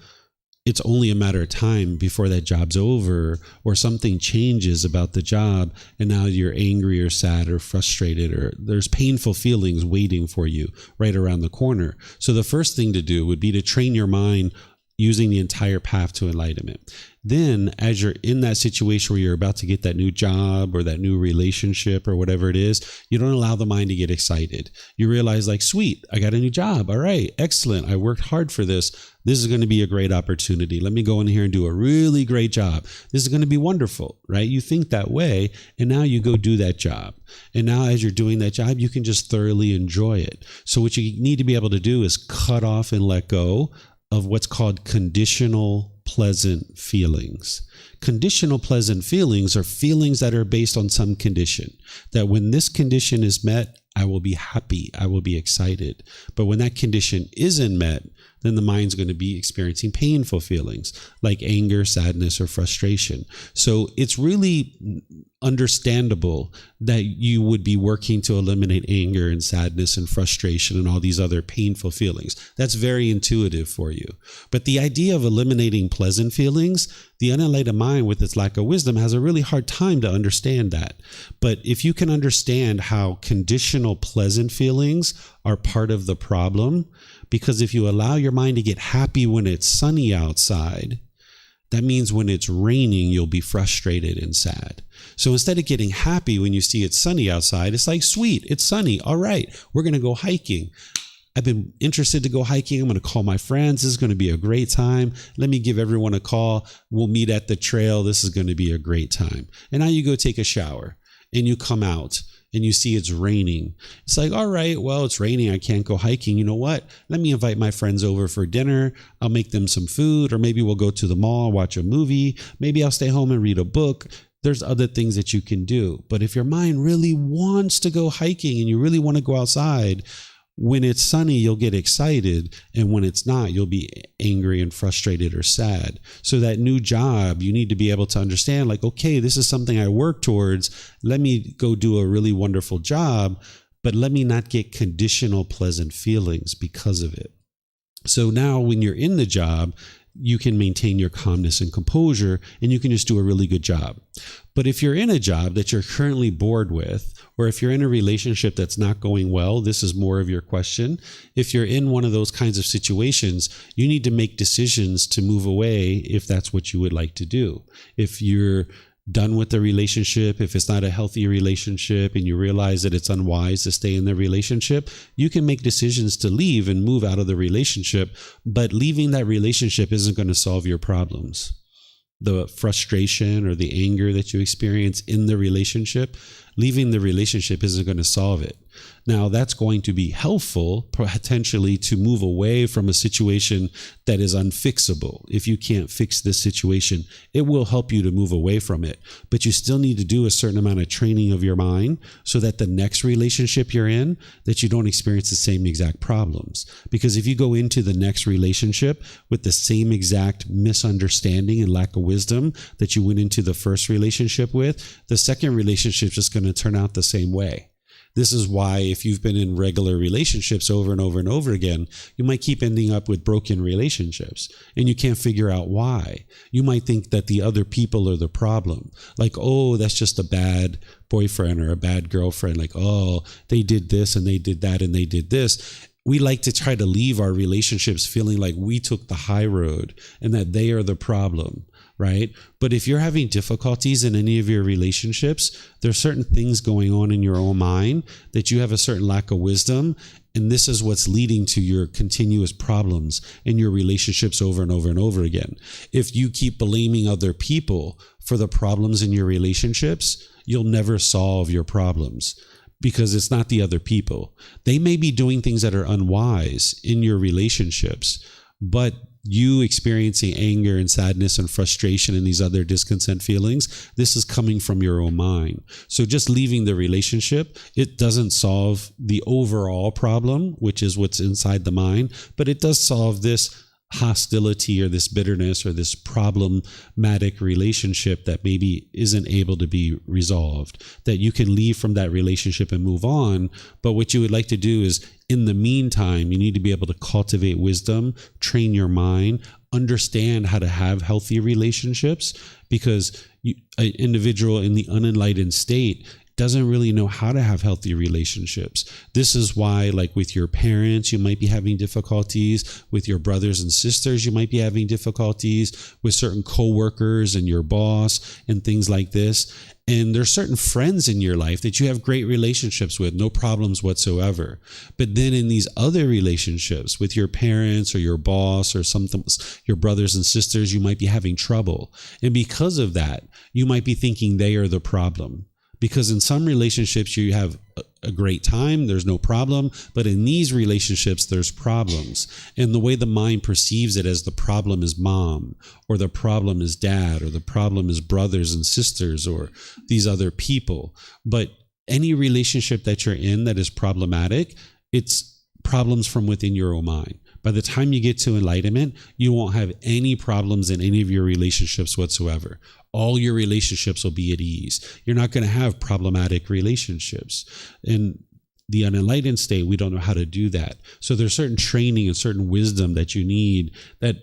it's only a matter of time before that job's over or something changes about the job and now you're angry or sad or frustrated or there's painful feelings waiting for you right around the corner. So the first thing to do would be to train your mind using the entire path to enlightenment. Then as you're in that situation where you're about to get that new job or that new relationship or whatever it is, you don't allow the mind to get excited. You realize like, sweet, I got a new job. All right, excellent. I worked hard for this. This is going to be a great opportunity. Let me go in here and do a really great job. This is going to be wonderful, right? You think that way, and now you go do that job. And now as you're doing that job, you can just thoroughly enjoy it. So what you need to be able to do is cut off and let go of what's called conditional pleasant feelings. Conditional pleasant feelings are feelings that are based on some condition. That when this condition is met, I will be happy, I will be excited. But when that condition isn't met, then the mind's going to be experiencing painful feelings like anger, sadness, or frustration. So it's really understandable that you would be working to eliminate anger and sadness and frustration and all these other painful feelings. That's very intuitive for you. But the idea of eliminating pleasant feelings, the unenlightened mind with its lack of wisdom has a really hard time to understand that. But if you can understand how conditional pleasant feelings are part of the problem, because if you allow your mind to get happy when it's sunny outside, that means when it's raining, you'll be frustrated and sad. So instead of getting happy when you see it's sunny outside, it's like, sweet, it's sunny. All right, we're going to go hiking. I've been interested to go hiking. I'm going to call my friends. This is going to be a great time. Let me give everyone a call. We'll meet at the trail. This is going to be a great time. And now you go take a shower and you come out and you see it's raining. It's like, all right, well, it's raining. I can't go hiking. You know what? Let me invite my friends over for dinner. I'll make them some food, or maybe we'll go to the mall, watch a movie. Maybe I'll stay home and read a book. There's other things that you can do. But if your mind really wants to go hiking and you really want to go outside, when it's sunny, you'll get excited. And when it's not, you'll be angry and frustrated or sad. So that new job, you need to be able to understand like, okay, this is something I work towards. Let me go do a really wonderful job, but let me not get conditional pleasant feelings because of it. So now when you're in the job, you can maintain your calmness and composure, and you can just do a really good job. But if you're in a job that you're currently bored with, or if you're in a relationship that's not going well, this is more of your question. If you're in one of those kinds of situations, you need to make decisions to move away if that's what you would like to do. If you're done with the relationship, if it's not a healthy relationship and you realize that it's unwise to stay in the relationship, you can make decisions to leave and move out of the relationship, but leaving that relationship isn't going to solve your problems. The frustration or the anger that you experience in the relationship, leaving the relationship isn't going to solve it. Now, that's going to be helpful potentially to move away from a situation that is unfixable. If you can't fix this situation, it will help you to move away from it. But you still need to do a certain amount of training of your mind so that the next relationship you're in, that you don't experience the same exact problems. Because if you go into the next relationship with the same exact misunderstanding and lack of wisdom that you went into the first relationship with, the second relationship is just going to turn out the same way. This is why if you've been in regular relationships over and over and over again, you might keep ending up with broken relationships and you can't figure out why. You might think that the other people are the problem. Like, oh, that's just a bad boyfriend or a bad girlfriend. Like, oh, they did this and they did that and they did this. We like to try to leave our relationships feeling like we took the high road and that they are the problem. right? But if you're having difficulties in any of your relationships, there's certain things going on in your own mind that you have a certain lack of wisdom, and this is what's leading to your continuous problems in your relationships over and over and over again. If you keep blaming other people for the problems in your relationships, you'll never solve your problems, because it's not the other people. They may be doing things that are unwise in your relationships, but you experiencing anger and sadness and frustration and these other discontent feelings, this is coming from your own mind. So just leaving the relationship, it doesn't solve the overall problem, which is what's inside the mind, but it does solve this hostility or this bitterness or this problematic relationship that maybe isn't able to be resolved, that you can leave from that relationship and move on. But what you would like to do is, in the meantime, you need to be able to cultivate wisdom, train your mind, understand how to have healthy relationships, because an individual in the unenlightened state doesn't really know how to have healthy relationships. This is why, like with your parents, you might be having difficulties. With your brothers and sisters, you might be having difficulties. With certain coworkers and your boss and things like this. And there's certain friends in your life that you have great relationships with, no problems whatsoever. But then in these other relationships with your parents or your boss or your brothers and sisters, you might be having trouble. And because of that, you might be thinking they are the problem. Because in some relationships, you have a great time, there's no problem. But in these relationships, there's problems. And the way the mind perceives it as the problem is mom, or the problem is dad, or the problem is brothers and sisters, or these other people. But any relationship that you're in that is problematic, it's problems from within your own mind. By the time you get to enlightenment, you won't have any problems in any of your relationships whatsoever. All your relationships will be at ease. You're not going to have problematic relationships. In the unenlightened state, we don't know how to do that. So there's certain training and certain wisdom that you need.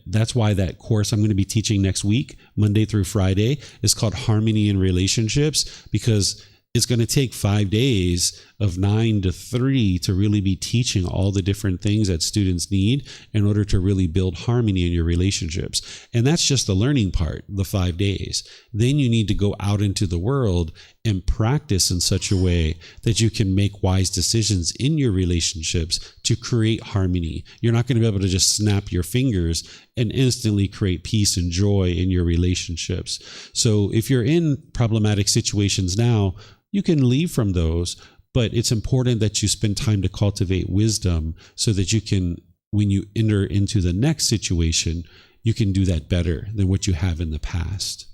That's why that course I'm going to be teaching next week, Monday through Friday, is called Harmony in Relationships, because it's going to take 5 days of 9 to 3 to really be teaching all the different things that students need in order to really build harmony in your relationships. And that's just the learning part, the 5 days. Then you need to go out into the world and practice in such a way that you can make wise decisions in your relationships to create harmony. You're not going to be able to just snap your fingers and instantly create peace and joy in your relationships. So if you're in problematic situations now, you can leave from those, but it's important that you spend time to cultivate wisdom so that you can, when you enter into the next situation, you can do that better than what you have in the past.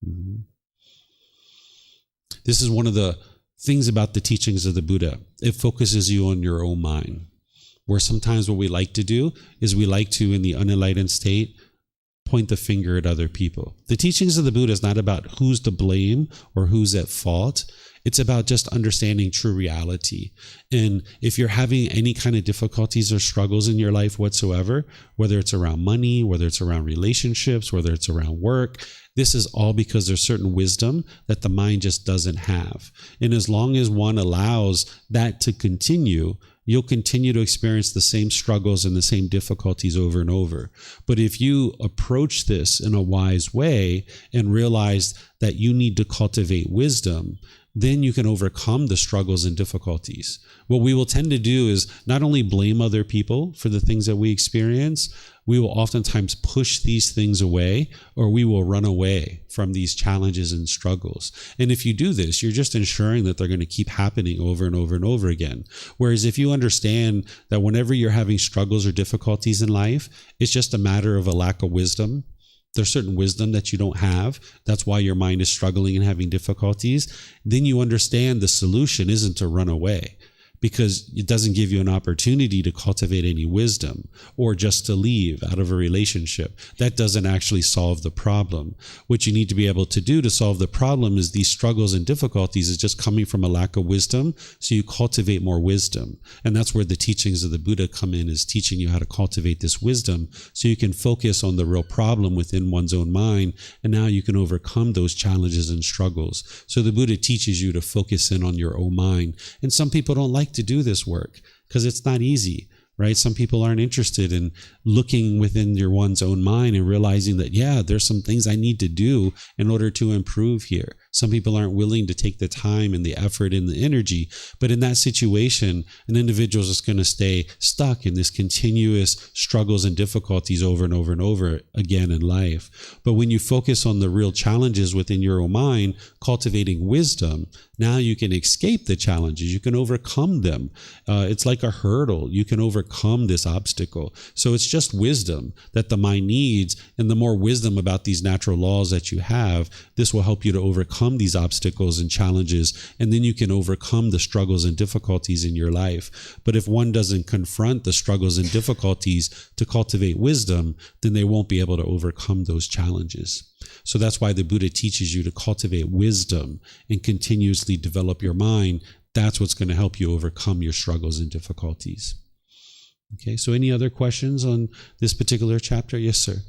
Mm-hmm. This is one of the things about the teachings of the Buddha. It focuses you on your own mind, where sometimes what we like to do is we like to, in the unenlightened state, point the finger at other people. The teachings of the Buddha is not about who's to blame or who's at fault. It's about just understanding true reality. And if you're having any kind of difficulties or struggles in your life whatsoever, whether it's around money, whether it's around relationships, whether it's around work, this is all because there's certain wisdom that the mind just doesn't have. And as long as one allows that to continue, you'll continue to experience the same struggles and the same difficulties over and over. But if you approach this in a wise way and realize that you need to cultivate wisdom, then you can overcome the struggles and difficulties. What we will tend to do is not only blame other people for the things that we experience, we will oftentimes push these things away, or we will run away from these challenges and struggles. And if you do this, you're just ensuring that they're going to keep happening over and over and over again. Whereas if you understand that whenever you're having struggles or difficulties in life, it's just a matter of a lack of wisdom. There's certain wisdom that you don't have. That's why your mind is struggling and having difficulties. Then you understand the solution isn't to run away, because it doesn't give you an opportunity to cultivate any wisdom, or just to leave out of a relationship. That doesn't actually solve the problem. What you need to be able to do to solve the problem is these struggles and difficulties is just coming from a lack of wisdom, so you cultivate more wisdom. And that's where the teachings of the Buddha come in, is teaching you how to cultivate this wisdom so you can focus on the real problem within one's own mind, and now you can overcome those challenges and struggles. So the Buddha teaches you to focus in on your own mind. And some people don't like to do this work because it's not easy. right? Some people aren't interested in looking within one's own mind and realizing that, yeah, there's some things I need to do in order to improve here. Some people aren't willing to take the time and the effort and the energy. But in that situation, an individual is just going to stay stuck in this continuous struggles and difficulties over and over and over again in life. But when you focus on the real challenges within your own mind, cultivating wisdom, now you can escape the challenges. You can overcome them. It's like a hurdle. You can overcome this obstacle. So it's just wisdom that the mind needs. And the more wisdom about these natural laws that you have, this will help you to overcome these obstacles and challenges. And then you can overcome the struggles and difficulties in your life. But if one doesn't confront the struggles and difficulties to cultivate wisdom, then they won't be able to overcome those challenges. So that's why the Buddha teaches you to cultivate wisdom and continuously develop your mind. That's what's going to help you overcome your struggles and difficulties. Okay, so any other questions on this particular chapter? Yes, sir.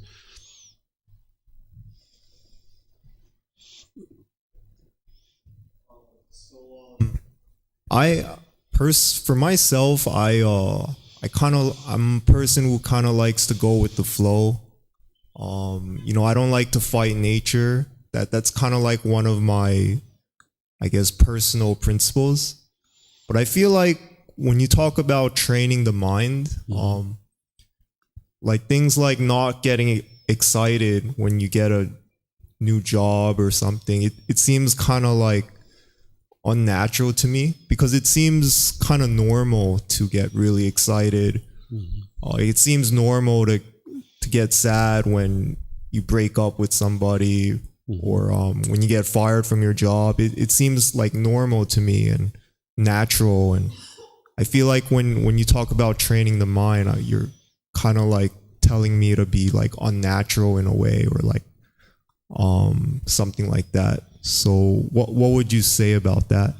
For myself, I'm a person who kind of likes to go with the flow. I don't like to fight nature. That's kind of like one of my, I guess, personal principles. But I feel like when you talk about training the mind, like things like not getting excited when you get a new job or something, it seems kind of like unnatural to me, because it seems kind of normal to get really excited. It seems normal to get sad when you break up with somebody, or when you get fired from your job. It seems like normal to me and natural. And I feel like when you talk about training the mind, you're kind of like telling me to be like unnatural in a way, or like something like that. So what would you say about that?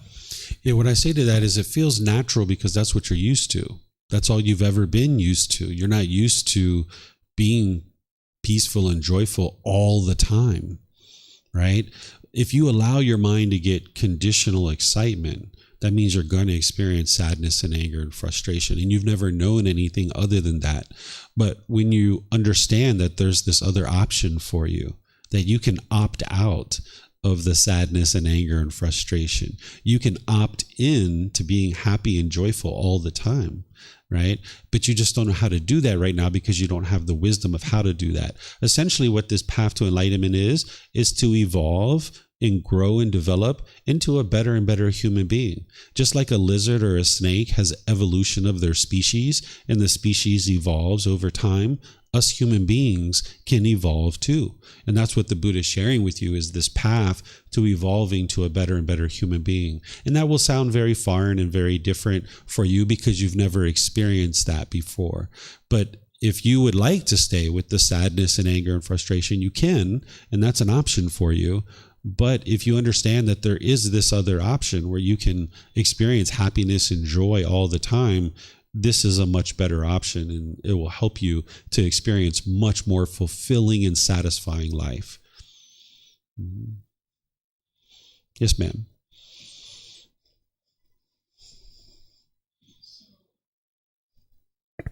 Yeah, what I say to that is it feels natural because that's what you're used to. That's all you've ever been used to. You're not used to being peaceful and joyful all the time, right? If you allow your mind to get conditional excitement, that means you're going to experience sadness and anger and frustration, and you've never known anything other than that. But when you understand that there's this other option for you, that you can opt out of the sadness and anger and frustration, you can opt in to being happy and joyful all the time, right? But you just don't know how to do that right now because you don't have the wisdom of how to do that. Essentially, what this path to enlightenment is to evolve and grow and develop into a better and better human being. Just like a lizard or a snake has evolution of their species, and the species evolves over time, us human beings can evolve too. And that's what the Buddha is sharing with you, is this path to evolving to a better and better human being. And that will sound very foreign and very different for you because you've never experienced that before. But if you would like to stay with the sadness and anger and frustration, you can, and that's an option for you. But if you understand that there is this other option where you can experience happiness and joy all the time, this is a much better option, and it will help you to experience much more fulfilling and satisfying life. Yes, ma'am.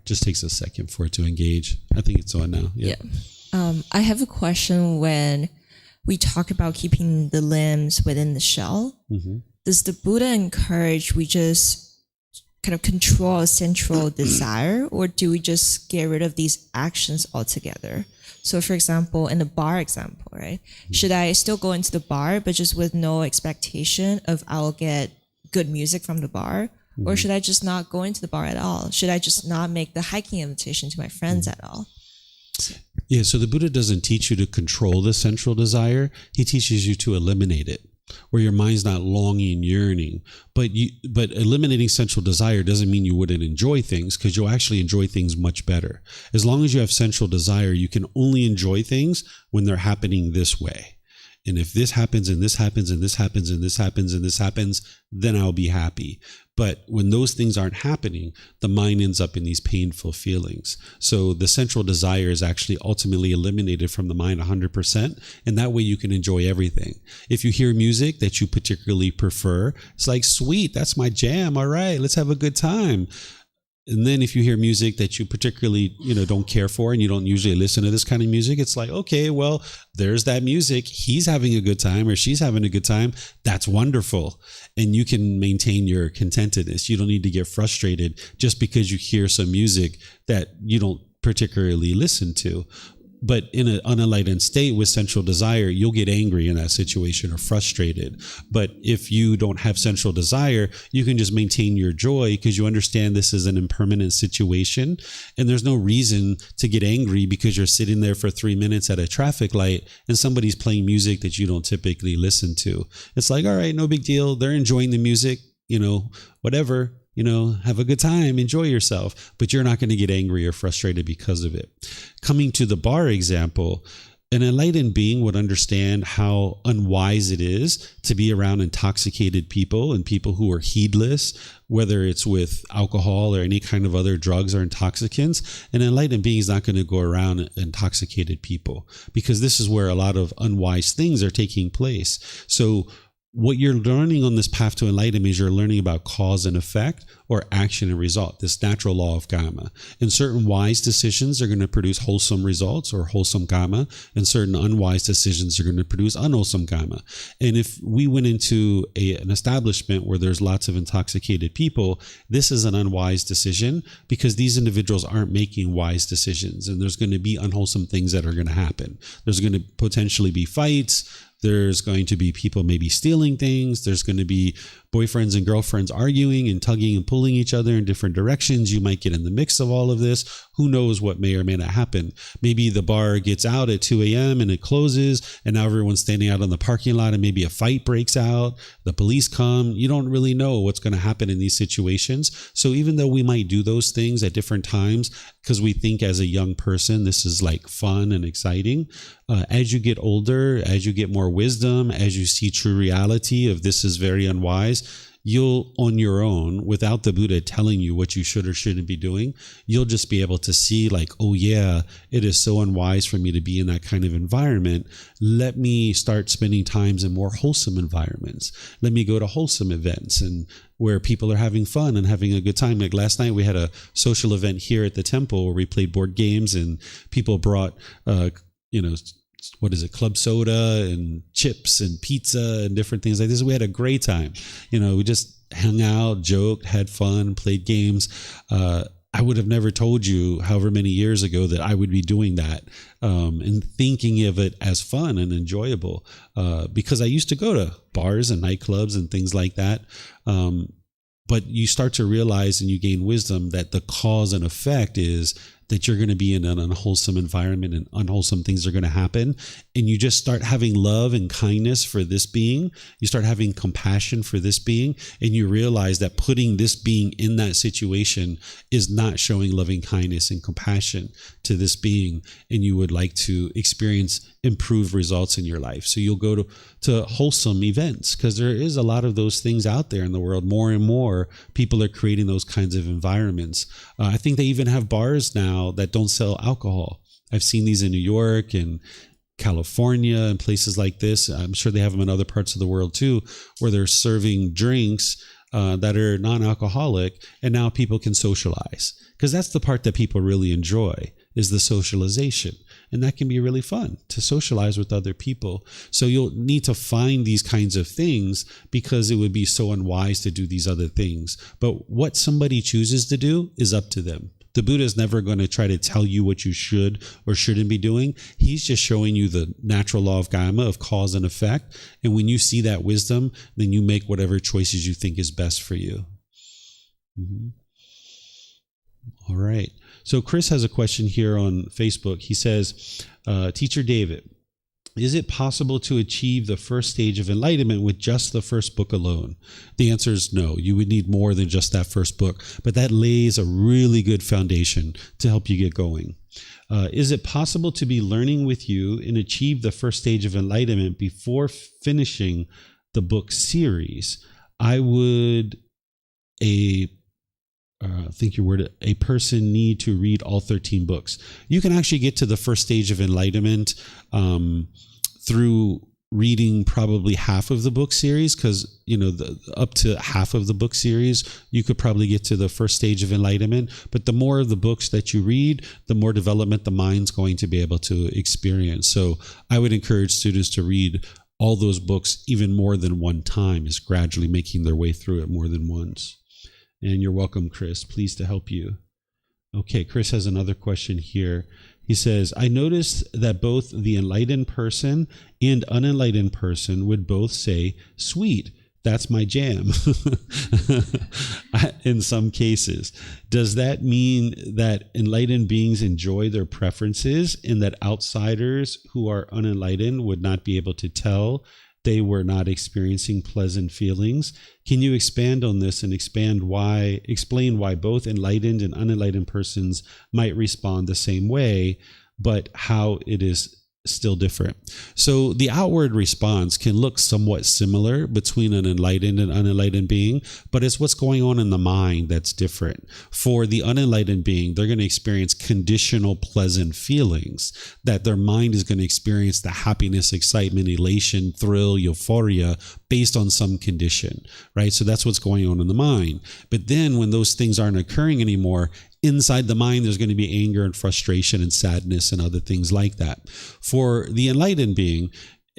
Just takes a second for it to engage. I think it's on now. Yeah. I have a question. When we talk about keeping the limbs within the shell, does the Buddha encourage we just kind of control a central desire, or do we just get rid of these actions altogether? So for example, in the bar example, right? Should I still go into the bar, but just with no expectation of I'll get good music from the bar? Or should I just not go into the bar at all? Should I just not make the hiking invitation to my friends at all? Yeah, so the Buddha doesn't teach you to control the central desire. He teaches you to eliminate it, where your mind's not longing, yearning. But eliminating central desire doesn't mean you wouldn't enjoy things, because you'll actually enjoy things much better. As long as you have central desire, you can only enjoy things when they're happening this way. And if this happens, and this happens, and this happens, and this happens, and this happens, then I'll be happy. But when those things aren't happening, the mind ends up in these painful feelings. So the central desire is actually ultimately eliminated from the mind 100%. And that way you can enjoy everything. If you hear music that you particularly prefer, it's like, sweet, that's my jam. All right, let's have a good time. And then if you hear music that you particularly, don't care for, and you don't usually listen to this kind of music, it's like, okay, well, there's that music. He's having a good time or she's having a good time. That's wonderful. And you can maintain your contentedness. You don't need to get frustrated just because you hear some music that you don't particularly listen to. But in an unenlightened state with central desire, you'll get angry in that situation or frustrated. But if you don't have central desire, you can just maintain your joy because you understand this is an impermanent situation. And there's no reason to get angry because you're sitting there for 3 minutes at a traffic light and somebody's playing music that you don't typically listen to. It's like, all right, no big deal. They're enjoying the music, whatever. Have a good time, enjoy yourself, but you're not going to get angry or frustrated because of it. Coming to the bar example, an enlightened being would understand how unwise it is to be around intoxicated people and people who are heedless, whether it's with alcohol or any kind of other drugs or intoxicants. An enlightened being is not going to go around intoxicated people because this is where a lot of unwise things are taking place. So what you're learning on this path to enlightenment is you're learning about cause and effect, or action and result, this natural law of karma. And certain wise decisions are going to produce wholesome results or wholesome karma, and certain unwise decisions are going to produce unwholesome karma. And if we went into an establishment where there's lots of intoxicated people, this is an unwise decision because these individuals aren't making wise decisions, and there's going to be unwholesome things that are going to happen. There's going to potentially be fights. There's going to be people maybe stealing things. There's going to be boyfriends and girlfriends arguing and tugging and pulling each other in different directions. You might get in the mix of all of this. Who knows what may or may not happen? Maybe the bar gets out at 2 a.m. and it closes, and now everyone's standing out on the parking lot, and maybe a fight breaks out. The police come. You don't really know what's going to happen in these situations. So even though we might do those things at different times because we think as a young person this is like fun and exciting, as you get older, as you get more wisdom, as you see true reality of this is very unwise, you'll on your own, without the Buddha telling you what you should or shouldn't be doing, you'll just be able to see like, oh yeah, it is so unwise for me to be in that kind of environment. Let me start spending times in more wholesome environments. Let me go to wholesome events and where people are having fun and having a good time. Like last night we had a social event here at the temple where we played board games and people brought club soda and chips and pizza and different things like this. We had a great time. We just hung out, joked, had fun, played games. I would have never told you however many years ago that I would be doing that and thinking of it as fun and enjoyable because I used to go to bars and nightclubs and things like that. But you start to realize and you gain wisdom that the cause and effect is that you're going to be in an unwholesome environment and unwholesome things are going to happen. And you just start having love and kindness for this being. You start having compassion for this being. And you realize that putting this being in that situation is not showing loving kindness and compassion to this being. And you would like to experience improved results in your life. So you'll go to wholesome events because there is a lot of those things out there in the world. More and more people are creating those kinds of environments. I think they even have bars now that don't sell alcohol. I've seen these in New York and California and places like this. I'm sure they have them in other parts of the world too, where they're serving drinks that are non-alcoholic, and now people can socialize because that's the part that people really enjoy is the socialization. And that can be really fun to socialize with other people. So you'll need to find these kinds of things because it would be so unwise to do these other things. But what somebody chooses to do is up to them. The Buddha is never going to try to tell you what you should or shouldn't be doing. He's just showing you the natural law of karma, of cause and effect. And when you see that wisdom, then you make whatever choices you think is best for you. Mm-hmm. All right. So Chris has a question here on Facebook. He says, Teacher David, is it possible to achieve the first stage of enlightenment with just the first book alone? The answer is no. You would need more than just that first book, but that lays a really good foundation to help you get going. Is it possible to be learning with you and achieve the first stage of enlightenment before finishing the book series? I would a person need to read all 13 books. You can actually get to the first stage of enlightenment through reading probably half of the book series, because up to half of the book series you could probably get to the first stage of enlightenment. But the more of the books that you read, the more development the mind's going to be able to experience. So I would encourage students to read all those books even more than one time, is gradually making their way through it more than once. And you're welcome, Chris. Pleased to help you. Okay, Chris has another question here. He says, I noticed that both the enlightened person and unenlightened person would both say, sweet, that's my jam, in some cases. Does that mean that enlightened beings enjoy their preferences and that outsiders who are unenlightened would not be able to tell they were not experiencing pleasant feelings? Can you expand on this and explain why both enlightened and unenlightened persons might respond the same way, but how it is still different? So the outward response can look somewhat similar between an enlightened and unenlightened being, but it's what's going on in the mind that's different. For the unenlightened being, they're going to experience conditional pleasant feelings, that their mind is going to experience the happiness, excitement, elation, thrill, euphoria based on some condition, right? So that's what's going on in the mind. But then when those things aren't occurring anymore, inside the mind, there's going to be anger and frustration and sadness and other things like that. For the enlightened being,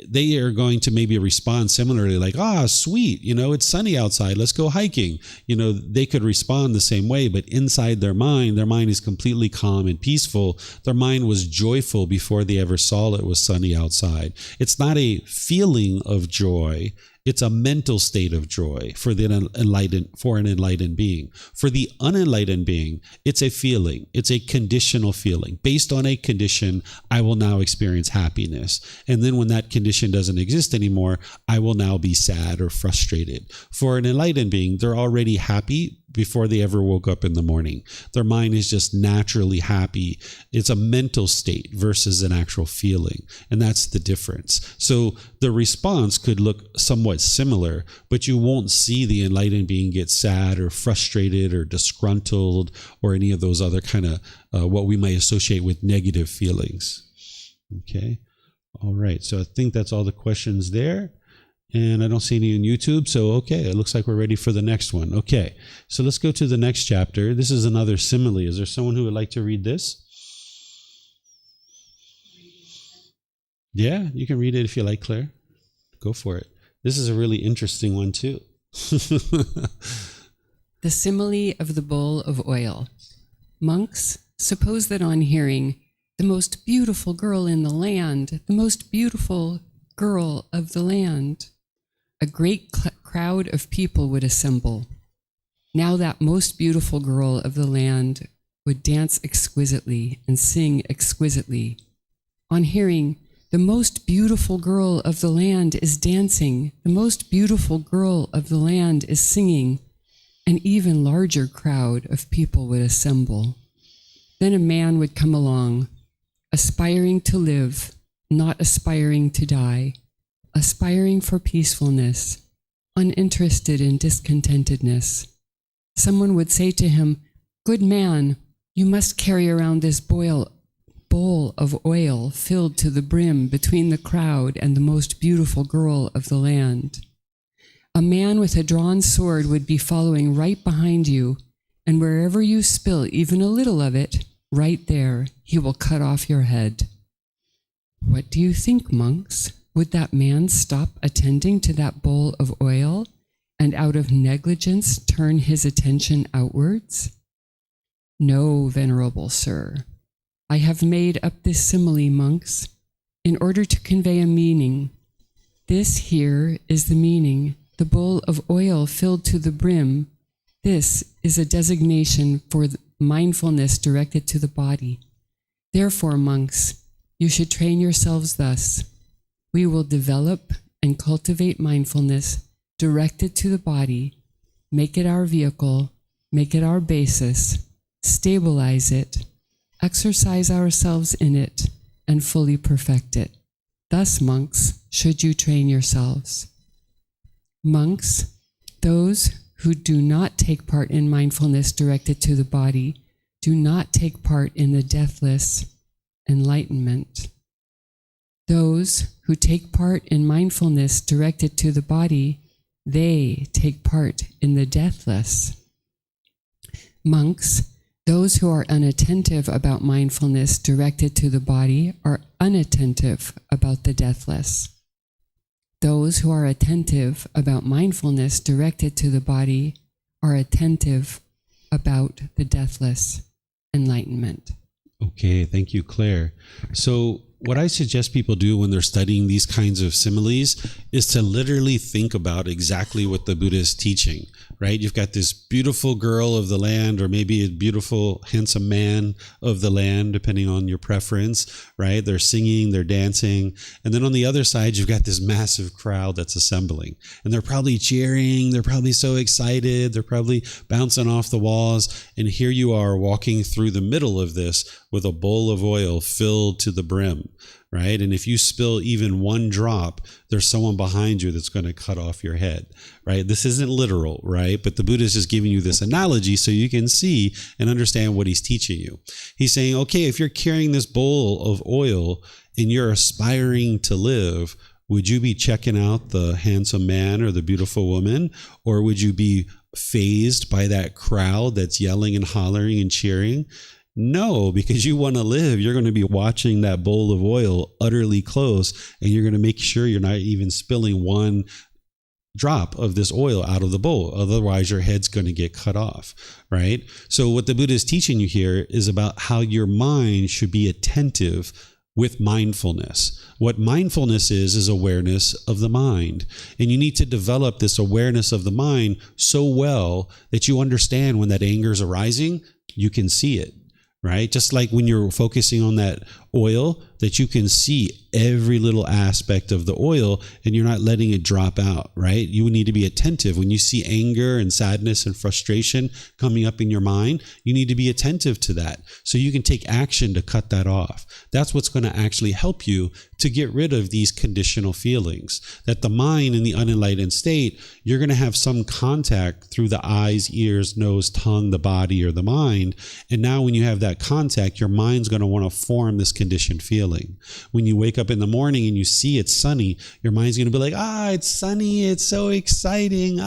they are going to maybe respond similarly, like, sweet, it's sunny outside, let's go hiking. They could respond the same way, but inside their mind is completely calm and peaceful. Their mind was joyful before they ever saw it was sunny outside. It's not a feeling of joy. It's a mental state of joy for an enlightened being. For the unenlightened being, it's a feeling. It's a conditional feeling. Based on a condition, I will now experience happiness. And then when that condition doesn't exist anymore, I will now be sad or frustrated. For an enlightened being, they're already happy before they ever woke up in the morning. Their mind is just naturally happy. It's a mental state versus an actual feeling. And that's the difference. So the response could look somewhat similar, but you won't see the enlightened being get sad or frustrated or disgruntled or any of those other kind of what we might associate with negative feelings. Okay. All right. So I think that's all the questions there. And I don't see any on YouTube. So, okay, it looks like we're ready for the next one. Okay, so let's go to the next chapter. This is another simile. Is there someone who would like to read this? Yeah, you can read it if you like, Claire. Go for it. This is a really interesting one, too. The simile of the bowl of oil. Monks, suppose that on hearing, the most beautiful girl in the land, the most beautiful girl of the land, a great crowd of people would assemble. Now that most beautiful girl of the land would dance exquisitely and sing exquisitely. On hearing, the most beautiful girl of the land is dancing, the most beautiful girl of the land is singing, an even larger crowd of people would assemble. Then a man would come along, aspiring to live, not aspiring to die, aspiring for peacefulness, uninterested in discontentedness. Someone would say to him, "Good man, you must carry around this bowl of oil filled to the brim between the crowd and the most beautiful girl of the land." A man with a drawn sword would be following right behind you, and wherever you spill even a little of it, right there, he will cut off your head. What do you think, monks? Would that man stop attending to that bowl of oil and out of negligence turn his attention outwards? No, venerable sir. I have made up this simile, monks, in order to convey a meaning. This here is the meaning, the bowl of oil filled to the brim. This is a designation for mindfulness directed to the body. Therefore, monks, you should train yourselves thus. We will develop and cultivate mindfulness directed to the body, make it our vehicle, make it our basis, stabilize it, exercise ourselves in it, and fully perfect it. Thus, monks, should you train yourselves. Monks, those who do not take part in mindfulness directed to the body, do not take part in the deathless enlightenment. Those who take part in mindfulness directed to the body, they take part in the deathless. Monks, those who are unattentive about mindfulness directed to the body, are unattentive about the deathless. Those who are attentive about mindfulness directed to the body are attentive about the deathless. Enlightenment. Okay, thank you, Claire. So what I suggest people do when they're studying these kinds of similes is to literally think about exactly what the Buddha is teaching, right? You've got this beautiful girl of the land, or maybe a beautiful, handsome man of the land, depending on your preference, right? They're singing, they're dancing. And then on the other side, you've got this massive crowd that's assembling. And they're probably cheering, they're probably so excited, they're probably bouncing off the walls. And here you are walking through the middle of this with a bowl of oil filled to the brim, right? And if you spill even one drop, there's someone behind you that's going to cut off your head, right? This isn't literal, right? But the Buddha is just giving you this analogy so you can see and understand what he's teaching you. He's saying, okay, if you're carrying this bowl of oil and you're aspiring to live, would you be checking out the handsome man or the beautiful woman? Or would you be fazed by that crowd that's yelling and hollering and cheering? No, because you want to live. You're going to be watching that bowl of oil utterly close, and you're going to make sure you're not even spilling one drop of this oil out of the bowl. Otherwise, your head's going to get cut off, right? So what the Buddha is teaching you here is about how your mind should be attentive with mindfulness. What mindfulness is awareness of the mind. And you need to develop this awareness of the mind so well that you understand when that anger is arising, you can see it. Right? Just like when you're focusing on that oil, that you can see every little aspect of the oil and you're not letting it drop out, right? You need to be attentive. When you see anger and sadness and frustration coming up in your mind, you need to be attentive to that so you can take action to cut that off. That's what's going to actually help you to get rid of these conditional feelings. That the mind in the unenlightened state, you're going to have some contact through the eyes, ears, nose, tongue, the body, or the mind. And now when you have that contact, your mind's going to want to form this conditioned feeling. When you wake up in the morning and you see it's sunny, your mind's going to be like, it's sunny, it's so exciting,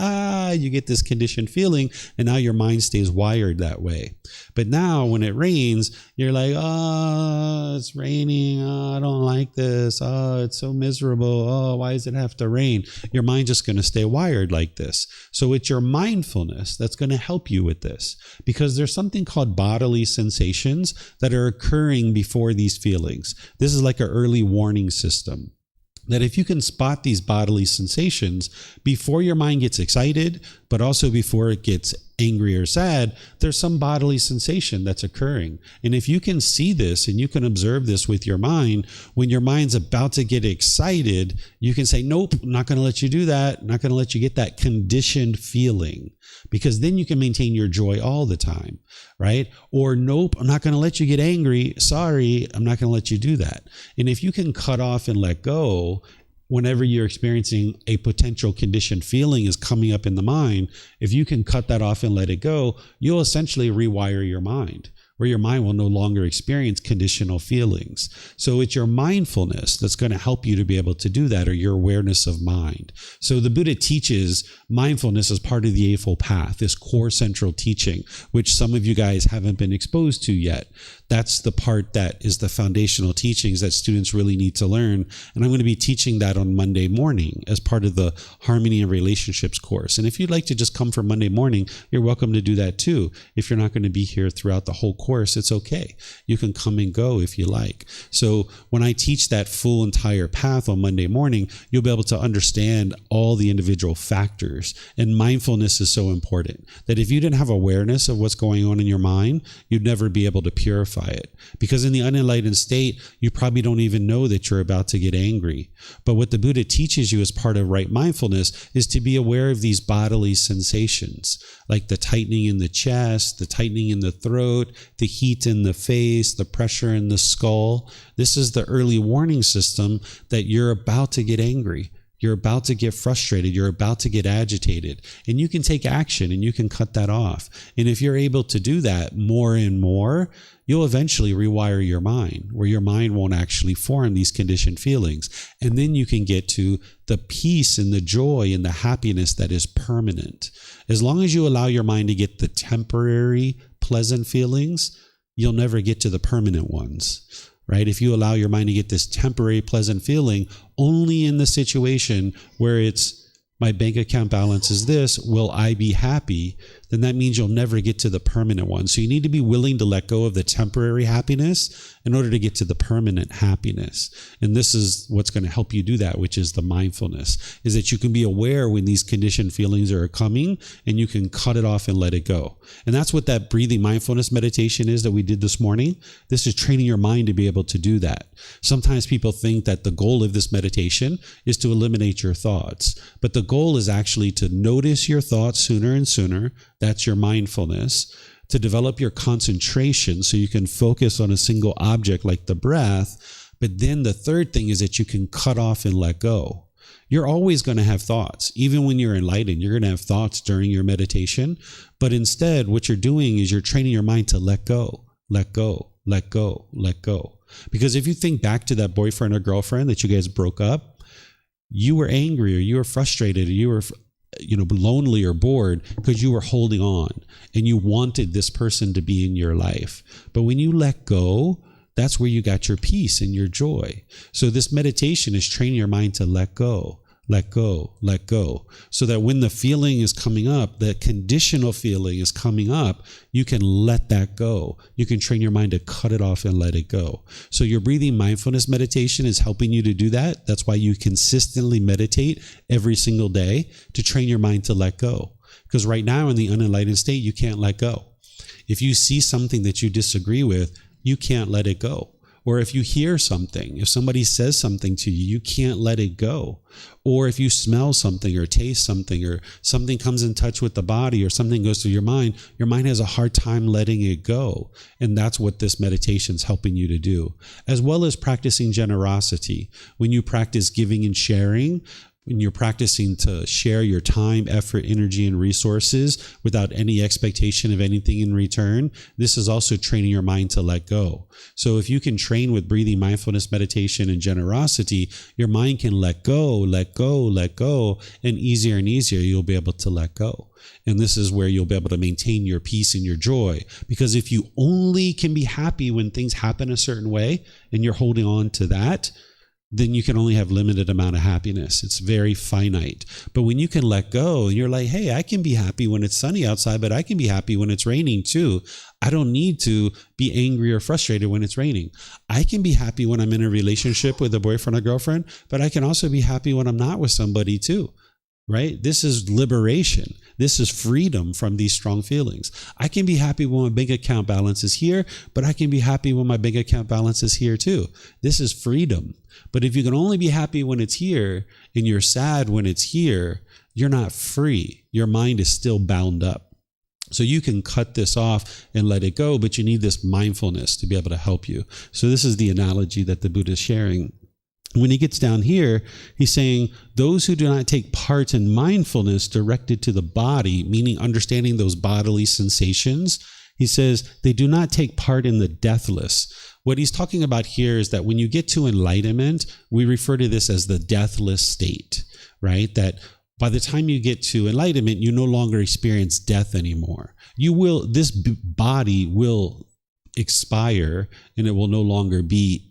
you get this conditioned feeling, and now your mind stays wired that way. But now when it rains, you're like, it's raining, I don't like this, it's so miserable, why does it have to rain? Your mind's just going to stay wired like this. So it's your mindfulness that's going to help you with this, because there's something called bodily sensations that are occurring before these feelings. This is like an early warning system. That if you can spot these bodily sensations before your mind gets excited, but also before it gets angry or sad, there's some bodily sensation that's occurring. And if you can see this and you can observe this with your mind, when your mind's about to get excited, you can say, nope, I'm not going to let you do that. I'm not going to let you get that conditioned feeling, because then you can maintain your joy all the time, right? Or nope, I'm not going to let you get angry. Sorry, I'm not going to let you do that. And if you can cut off and let go, whenever you're experiencing a potential conditioned feeling is coming up in the mind, if you can cut that off and let it go, you'll essentially rewire your mind, where your mind will no longer experience conditional feelings. So it's your mindfulness that's going to help you to be able to do that, or your awareness of mind. So the Buddha teaches mindfulness as part of the Eightfold Path, this core central teaching, which some of you guys haven't been exposed to yet. That's the part that is the foundational teachings that students really need to learn. And I'm going to be teaching that on Monday morning as part of the Harmony and Relationships course. And if you'd like to just come for Monday morning, you're welcome to do that too. If you're not going to be here throughout the whole course, it's okay. You can come and go if you like. So when I teach that full entire path on Monday morning, you'll be able to understand all the individual factors. And mindfulness is so important that if you didn't have awareness of what's going on in your mind, you'd never be able to purify it. Because in the unenlightened state, you probably don't even know that you're about to get angry. But what the Buddha teaches you as part of right mindfulness is to be aware of these bodily sensations, like the tightening in the chest, the tightening in the throat, the heat in the face, the pressure in the skull. This is the early warning system that you're about to get angry. You're about to get frustrated. You're about to get agitated. And you can take action and you can cut that off. And if you're able to do that more and more, you'll eventually rewire your mind, where your mind won't actually form these conditioned feelings. And then you can get to the peace and the joy and the happiness that is permanent. As long as you allow your mind to get the temporary pleasant feelings, you'll never get to the permanent ones. Right? If you allow your mind to get this temporary pleasant feeling only in the situation where it's, my bank account balance is this, will I be happy? Then that means you'll never get to the permanent one. So you need to be willing to let go of the temporary happiness in order to get to the permanent happiness. And this is what's going to help you do that, which is the mindfulness, is that you can be aware when these conditioned feelings are coming and you can cut it off and let it go. And that's what that breathing mindfulness meditation is that we did this morning. This is training your mind to be able to do that. Sometimes people think that the goal of this meditation is to eliminate your thoughts, but the goal is actually to notice your thoughts sooner and sooner. That's your mindfulness. To develop your concentration so you can focus on a single object like the breath. But then the third thing is that you can cut off and let go. You're always going to have thoughts. Even when you're enlightened, you're going to have thoughts during your meditation. But instead, what you're doing is you're training your mind to let go, let go, let go, let go. Because if you think back to that boyfriend or girlfriend that you guys broke up, you were angry or you were frustrated or you were lonely or bored because you were holding on and you wanted this person to be in your life. But when you let go, that's where you got your peace and your joy. So this meditation is training your mind to let go, let go, let go. So that when the feeling is coming up, that conditional feeling is coming up, you can let that go. You can train your mind to cut it off and let it go. So your breathing mindfulness meditation is helping you to do that. That's why you consistently meditate every single day to train your mind to let go. Because right now in the unenlightened state, you can't let go. If you see something that you disagree with, you can't let it go. Or if you hear something, if somebody says something to you, you can't let it go. Or if you smell something or taste something or something comes in touch with the body or something goes through your mind has a hard time letting it go. And that's what this meditation is helping you to do, as well as practicing generosity. When you practice giving and sharing, when you're practicing to share your time, effort, energy, and resources without any expectation of anything in return, this is also training your mind to let go. So if you can train with breathing mindfulness meditation and generosity, your mind can let go, let go, let go, and easier you'll be able to let go. And this is where you'll be able to maintain your peace and your joy. Because if you only can be happy when things happen a certain way and you're holding on to that, then you can only have limited amount of happiness. It's very finite. But when you can let go and you're like, hey, I can be happy when it's sunny outside, but I can be happy when it's raining too. I don't need to be angry or frustrated when it's raining. I can be happy when I'm in a relationship with a boyfriend or girlfriend, but I can also be happy when I'm not with somebody too. Right? This is liberation. This is freedom from these strong feelings. I can be happy when my bank account balance is here, but I can be happy when my bank account balance is here too. This is freedom. But if you can only be happy when it's here and you're sad when it's here, you're not free. Your mind is still bound up. So you can cut this off and let it go, but you need this mindfulness to be able to help you. So this is the analogy that the Buddha is sharing. When he gets down here, he's saying, those who do not take part in mindfulness directed to the body, meaning understanding those bodily sensations, he says, they do not take part in the deathless. What he's talking about here is that when you get to enlightenment, we refer to this as the deathless state, right? That by the time you get to enlightenment, you no longer experience death anymore. This body will expire and it will no longer be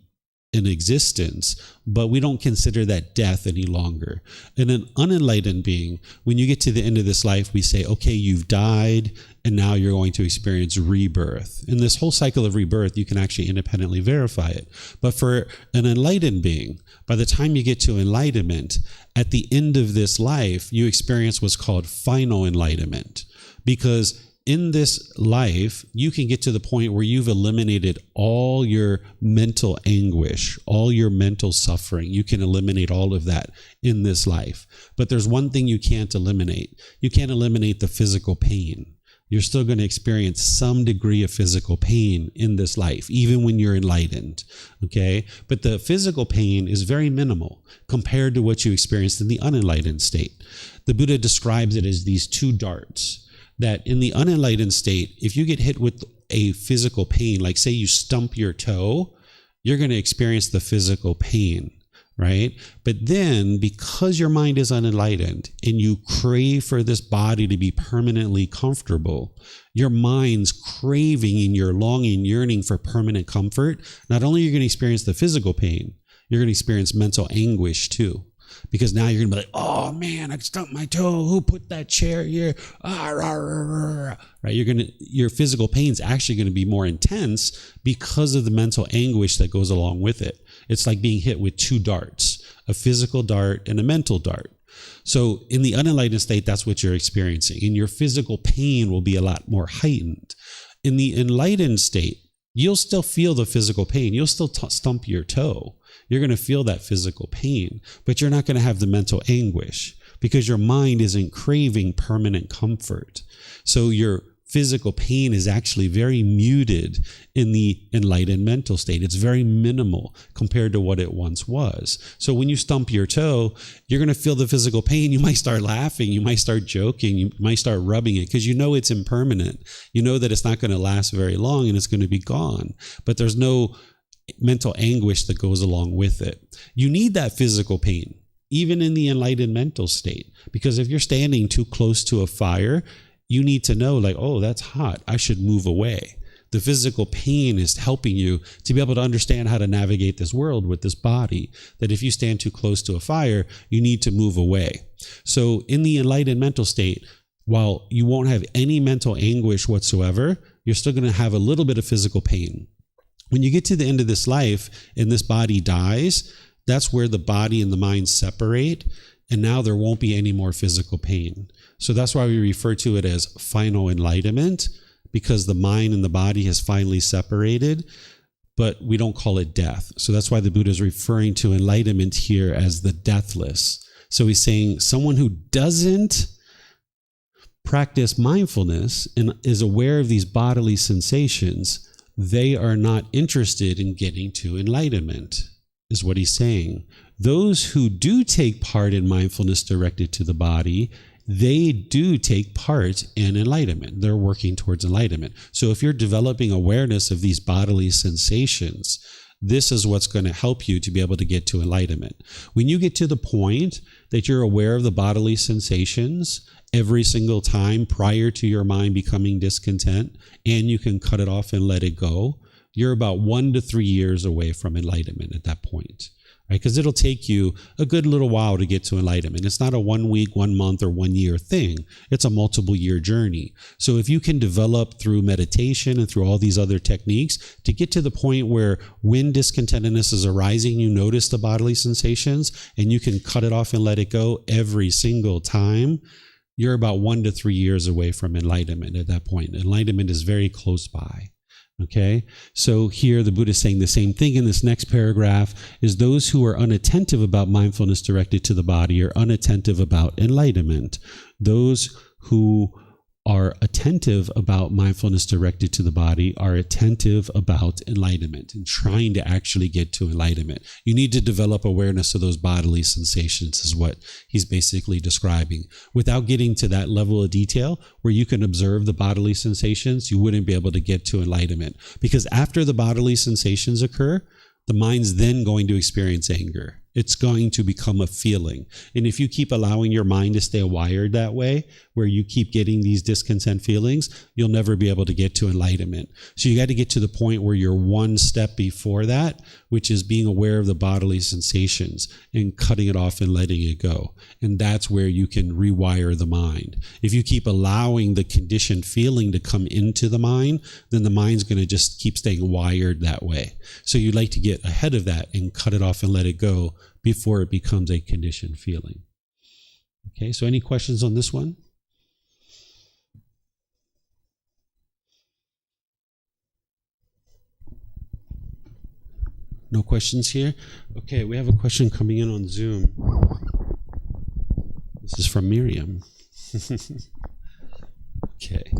in existence, but we don't consider that death any longer. And an unenlightened being, when you get to the end of this life, we say, okay, you've died, and now you're going to experience rebirth. In this whole cycle of rebirth, you can actually independently verify it. But for an enlightened being, by the time you get to enlightenment, at the end of this life, you experience what's called final enlightenment. Because in this life, you can get to the point where you've eliminated all your mental anguish, all your mental suffering. You can eliminate all of that in this life. But there's one thing you can't eliminate. You can't eliminate the physical pain. you're still going to experience some degree of physical pain in this life, even when you're enlightened. Okay? But the physical pain is very minimal compared to what you experienced in the unenlightened state. The Buddha describes it as these two darts, that in the unenlightened state, if you get hit with a physical pain, like say you stump your toe, you're going to experience the physical pain, right? But then because your mind is unenlightened and you crave for this body to be permanently comfortable, your mind's craving and your longing, yearning for permanent comfort, not only are you going to experience the physical pain, you're going to experience mental anguish too. Because now you're going to be like, oh man, I stumped my toe. Who put that chair here? Right? Your physical pain is actually going to be more intense because of the mental anguish that goes along with it. It's like being hit with two darts, a physical dart and a mental dart. So in the unenlightened state, that's what you're experiencing. And your physical pain will be a lot more heightened. In the enlightened state, you'll still feel the physical pain. You'll still stump your toe. You're going to feel that physical pain, but you're not going to have the mental anguish because your mind isn't craving permanent comfort. So your physical pain is actually very muted in the enlightened mental state. It's very minimal compared to what it once was. So when you stump your toe, you're going to feel the physical pain. You might start laughing. You might start joking. You might start rubbing it because you know it's impermanent. You know that it's not going to last very long and it's going to be gone. But there's no mental anguish that goes along with it. You need that physical pain, even in the enlightened mental state, because if you're standing too close to a fire, you need to know like, oh, that's hot. I should move away. The physical pain is helping you to be able to understand how to navigate this world with this body, that if you stand too close to a fire, you need to move away. So in the enlightened mental state, while you won't have any mental anguish whatsoever, you're still going to have a little bit of physical pain. When you get to the end of this life and this body dies, that's where the body and the mind separate, and now there won't be any more physical pain. So that's why we refer to it as final enlightenment, because the mind and the body has finally separated, but we don't call it death. So that's why the Buddha is referring to enlightenment here as the deathless. So he's saying someone who doesn't practice mindfulness and is aware of these bodily sensations, they are not interested in getting to enlightenment, is what he's saying. Those who do take part in mindfulness directed to the body, they do take part in enlightenment. They're working towards enlightenment. So if you're developing awareness of these bodily sensations, this is what's going to help you to be able to get to enlightenment. When you get to the point that you're aware of the bodily sensations every single time prior to your mind becoming discontent, and you can cut it off and let it go, you're about 1 to 3 years away from enlightenment at that point, right? Because it'll take you a good little while to get to enlightenment. It's not a 1 week, 1 month, or 1 year thing. It's a multiple year journey. So if you can develop through meditation and through all these other techniques to get to the point where when discontentedness is arising, you notice the bodily sensations and you can cut it off and let it go every single time, you're about 1 to 3 years away from enlightenment at that point. Enlightenment is very close by. Okay, so here the Buddha is saying the same thing in this next paragraph, is those who are unattentive about mindfulness directed to the body are unattentive about enlightenment. Those who are attentive about mindfulness directed to the body are attentive about enlightenment and trying to actually get to enlightenment. You need to develop awareness of those bodily sensations is what he's basically describing. Without getting to that level of detail where you can observe the bodily sensations, you wouldn't be able to get to enlightenment, because after the bodily sensations occur, the mind's then going to experience anger. It's going to become a feeling. And if you keep allowing your mind to stay wired that way, where you keep getting these discontent feelings, you'll never be able to get to enlightenment. So you got to get to the point where you're one step before that, which is being aware of the bodily sensations and cutting it off and letting it go. And that's where you can rewire the mind. If you keep allowing the conditioned feeling to come into the mind, then the mind's going to just keep staying wired that way. So you'd like to get ahead of that and cut it off and let it go before it becomes a conditioned feeling. Okay, so any questions on this one? No questions here? Okay, we have a question coming in on Zoom. This is from Miriam. Okay.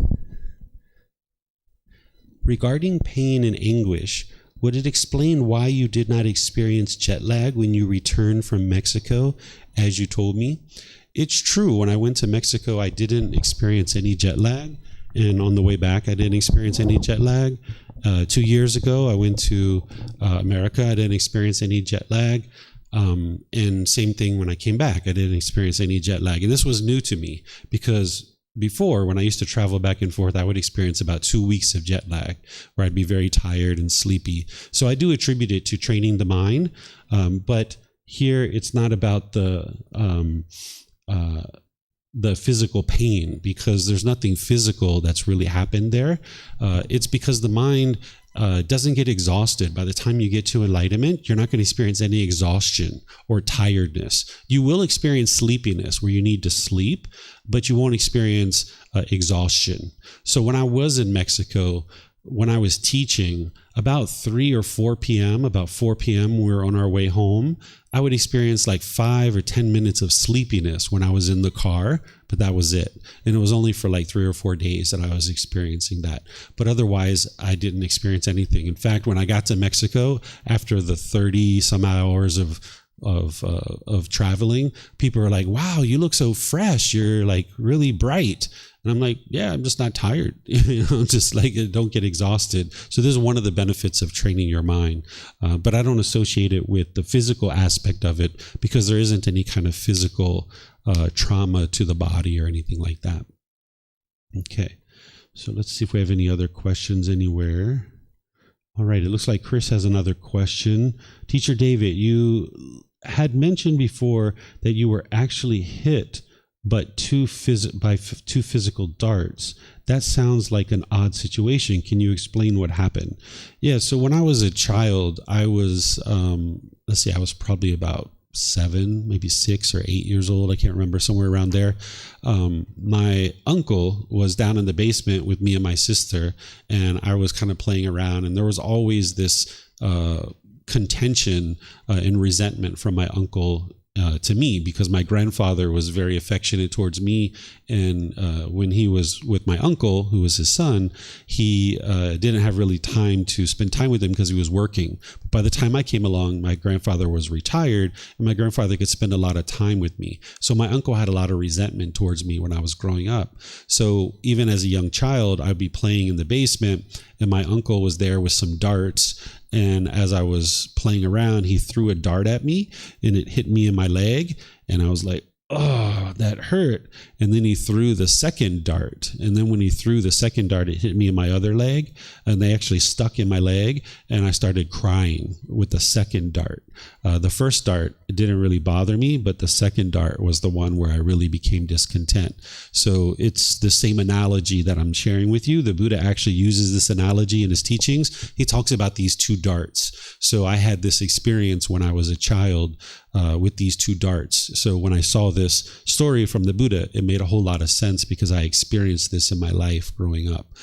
Regarding pain and anguish, would it explain why you did not experience jet lag when you returned from Mexico, as you told me? It's true. When I went to Mexico, I didn't experience any jet lag. And on the way back, I didn't experience any jet lag. 2 years ago, I went to America. I didn't experience any jet lag. And same thing when I came back. I didn't experience any jet lag. And this was new to me because before, when I used to travel back and forth, I would experience about 2 weeks of jet lag where I'd be very tired and sleepy. So I do attribute it to training the mind. But here, it's not about the physical pain, because there's nothing physical that's really happened there. It's because the mind doesn't get exhausted. By the time you get to enlightenment, you're not going to experience any exhaustion or tiredness. You will experience sleepiness where you need to sleep, but you won't experience exhaustion. So when I was in Mexico, when I was teaching, about 3 or 4 p.m., about 4 p.m., we were on our way home, I would experience like 5 or 10 minutes of sleepiness when I was in the car, but that was it. And it was only for like 3 or 4 days that I was experiencing that. But otherwise, I didn't experience anything. In fact, when I got to Mexico, after the 30 some hours of traveling, people were like, wow, you look so fresh. You're like really bright. And I'm like, yeah, I'm just not tired. Just like don't get exhausted. So this is one of the benefits of training your mind. But I don't associate it with the physical aspect of it because there isn't any kind of physical trauma to the body or anything like that. Okay. So let's see if we have any other questions anywhere. All right. It looks like Chris has another question. Teacher David, you had mentioned before that you were actually hit by two physical darts. That sounds like an odd situation. Can you explain what happened? Yeah, so when I was a child, I was, I was probably about 7, maybe 6 or 8 years old. I can't remember, somewhere around there. My uncle was down in the basement with me and my sister, and I was kind of playing around, and there was always this contention and resentment from my uncle to me, because my grandfather was very affectionate towards me, and when he was with my uncle, who was his son, he didn't have really time to spend time with him because he was working. But by the time I came along, my grandfather was retired, and my grandfather could spend a lot of time with me. So my uncle had a lot of resentment towards me when I was growing up. So even as a young child, I'd be playing in the basement, and my uncle was there with some darts. And as I was playing around, he threw a dart at me, and it hit me in my leg. And I was like, oh, that hurt. And then he threw the second dart. And then when he threw the second dart, it hit me in my other leg, and they actually stuck in my leg. And I started crying with the second dart. The first dart, it didn't really bother me, but the second dart was the one where I really became discontent. So it's the same analogy that I'm sharing with you. The Buddha actually uses this analogy in his teachings. He talks about these 2 darts. So I had this experience when I was a child with these 2 darts. So when I saw this story from the Buddha, it made a whole lot of sense because I experienced this in my life growing up.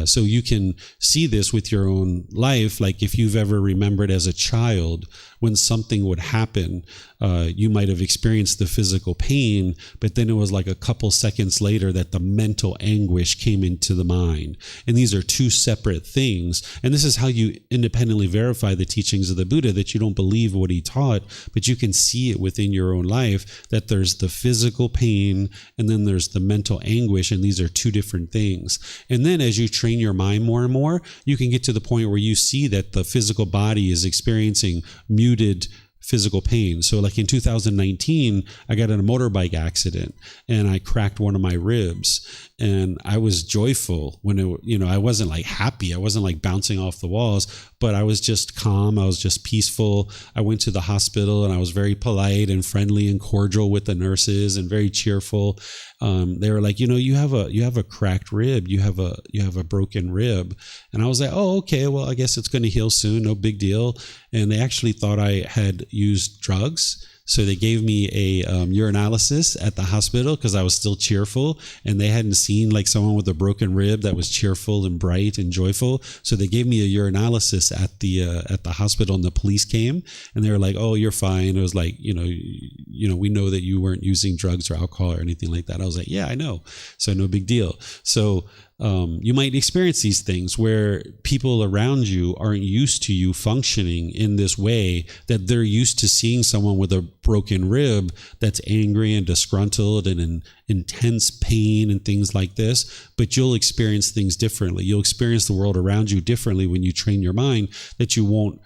So you can see this with your own life. Like if you've ever remembered as a child, when something would happen, you might have experienced the physical pain, but then it was like a couple seconds later that the mental anguish came into the mind. And these are 2 separate things. And this is how you independently verify the teachings of the Buddha, that you don't believe what he taught, but you can see it within your own life, that there's the physical pain and then there's the mental anguish, and these are 2 different things. And then as you train your mind more and more, you can get to the point where you see that the physical body is experiencing muted physical pain. So like in 2019, I got in a motorbike accident and I cracked one of my ribs, and I was joyful when it, I wasn't like happy. I wasn't like bouncing off the walls, but I was just calm. I was just peaceful. I went to the hospital and I was very polite and friendly and cordial with the nurses and very cheerful. They were like, you have a cracked rib. You have a broken rib. And I was like, oh, okay, well, I guess it's going to heal soon. No big deal. And they actually thought I had used drugs. So they gave me a urinalysis at the hospital because I was still cheerful, and they hadn't seen like someone with a broken rib that was cheerful and bright and joyful. So they gave me a urinalysis at the hospital, and the police came, and they were like, "Oh, you're fine." It was like, we know that you weren't using drugs or alcohol or anything like that. I was like, "Yeah, I know." So no big deal. So you might experience these things where people around you aren't used to you functioning in this way, that they're used to seeing someone with a broken rib that's angry and disgruntled and in intense pain and things like this. But you'll experience things differently. You'll experience the world around you differently when you train your mind, that you won't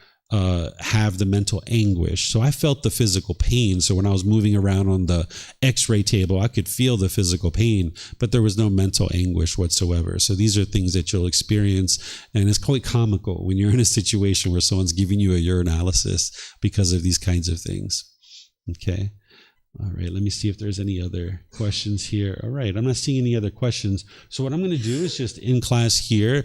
have the mental anguish. So I felt the physical pain. So when I was moving around on the x-ray table, I could feel the physical pain, but there was no mental anguish whatsoever. So these are things that you'll experience. And it's quite comical when you're in a situation where someone's giving you a urinalysis because of these kinds of things. Okay. All right, let me see if there's any other questions here. All right, I'm not seeing any other questions. So what I'm going to do is just in class here,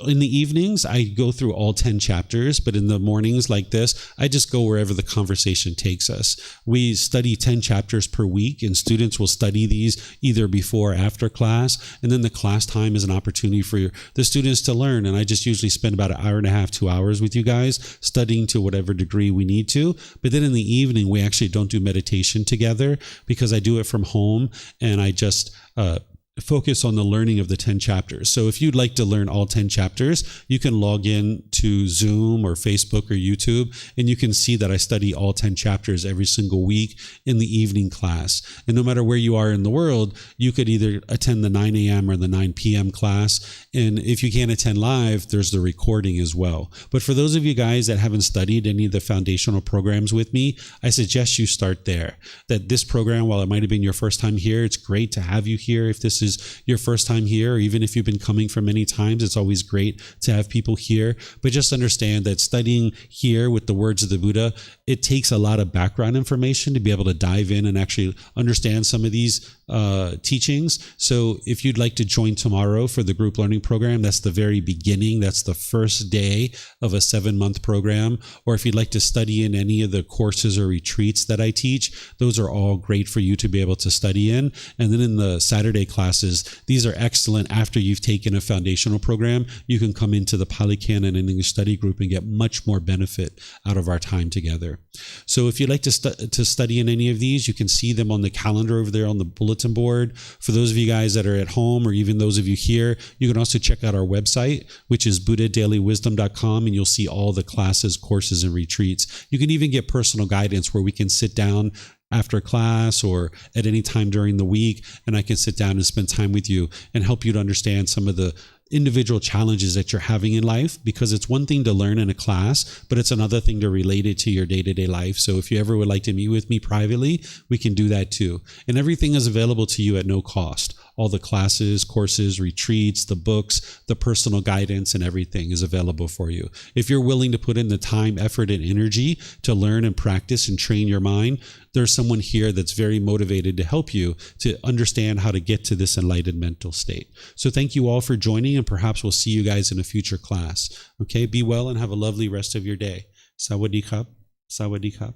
in the evenings, I go through all 10 chapters, but in the mornings like this, I just go wherever the conversation takes us. We study 10 chapters per week, and students will study these either before or after class, and then the class time is an opportunity for the students to learn, and I just usually spend about an hour and a half, 2 hours with you guys, studying to whatever degree we need to. But then in the evening, we actually don't do meditation together, because I do it from home, and I just focus on the learning of the 10 chapters. So if you'd like to learn all 10 chapters, you can log in to Zoom or Facebook or YouTube, and you can see that I study all 10 chapters every single week in the evening class. And no matter where you are in the world, you could either attend the 9 a.m. or the 9 p.m. class. And if you can't attend live, there's the recording as well. But for those of you guys that haven't studied any of the foundational programs with me, I suggest you start there. That this program, while it might have been your first time here, it's great to have you here. If this is your first time here, or even if you've been coming for many times, it's always great to have people here. But just understand that studying here with the words of the Buddha, it takes a lot of background information to be able to dive in and actually understand some of these teachings. So if you'd like to join tomorrow for the group learning program, that's the very beginning. That's the first day of a 7-month program. Or if you'd like to study in any of the courses or retreats that I teach, those are all great for you to be able to study in. And then in the Saturday classes, these are excellent. After you've taken a foundational program, you can come into the Pali Canon and English study group and get much more benefit out of our time together. So if you'd like to study in any of these, you can see them on the calendar over there on the bulletin board. For those of you guys that are at home, or even those of you here, you can also check out our website, which is buddhadailywisdom.com, and you'll see all the classes, courses, and retreats. You can even get personal guidance where we can sit down after class or at any time during the week, and I can sit down and spend time with you and help you to understand some of the individual challenges that you're having in life, because it's one thing to learn in a class, but it's another thing to relate it to your day-to-day life. So if you ever would like to meet with me privately, we can do that too. And everything is available to you at no cost. All the classes, courses, retreats, the books, the personal guidance, and everything is available for you. If you're willing to put in the time, effort, and energy to learn and practice and train your mind, there's someone here that's very motivated to help you to understand how to get to this enlightened mental state. So thank you all for joining, and perhaps we'll see you guys in a future class. Okay, be well and have a lovely rest of your day. Sawadee khap. Sawadee khap.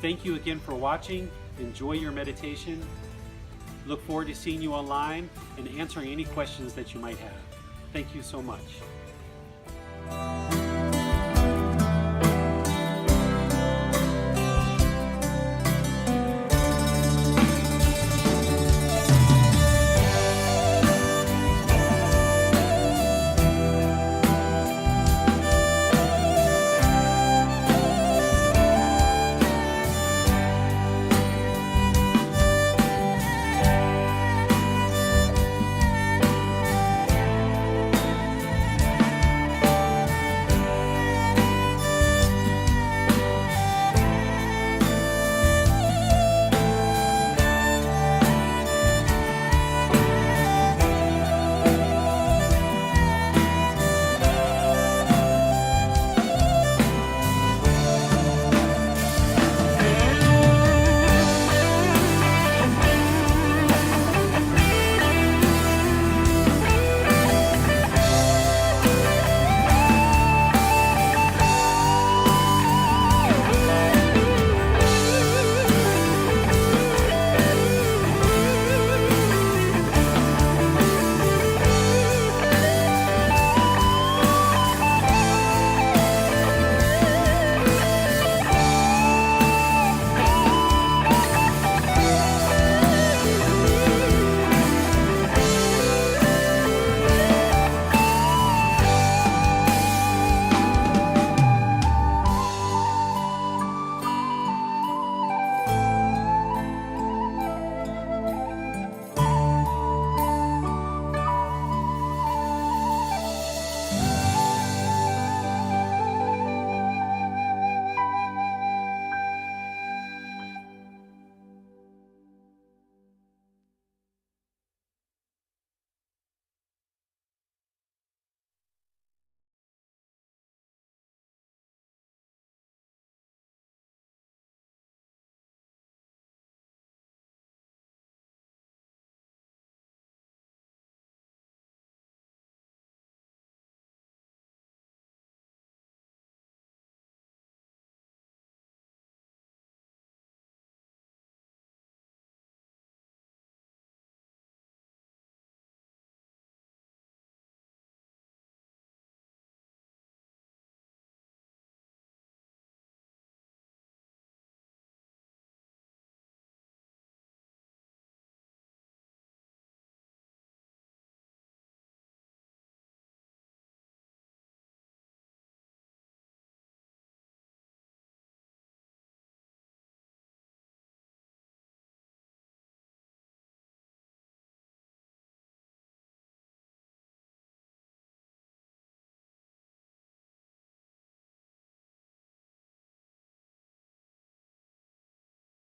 Thank you again for watching. Enjoy your meditation. Look forward to seeing you online and answering any questions that you might have. Thank you so much.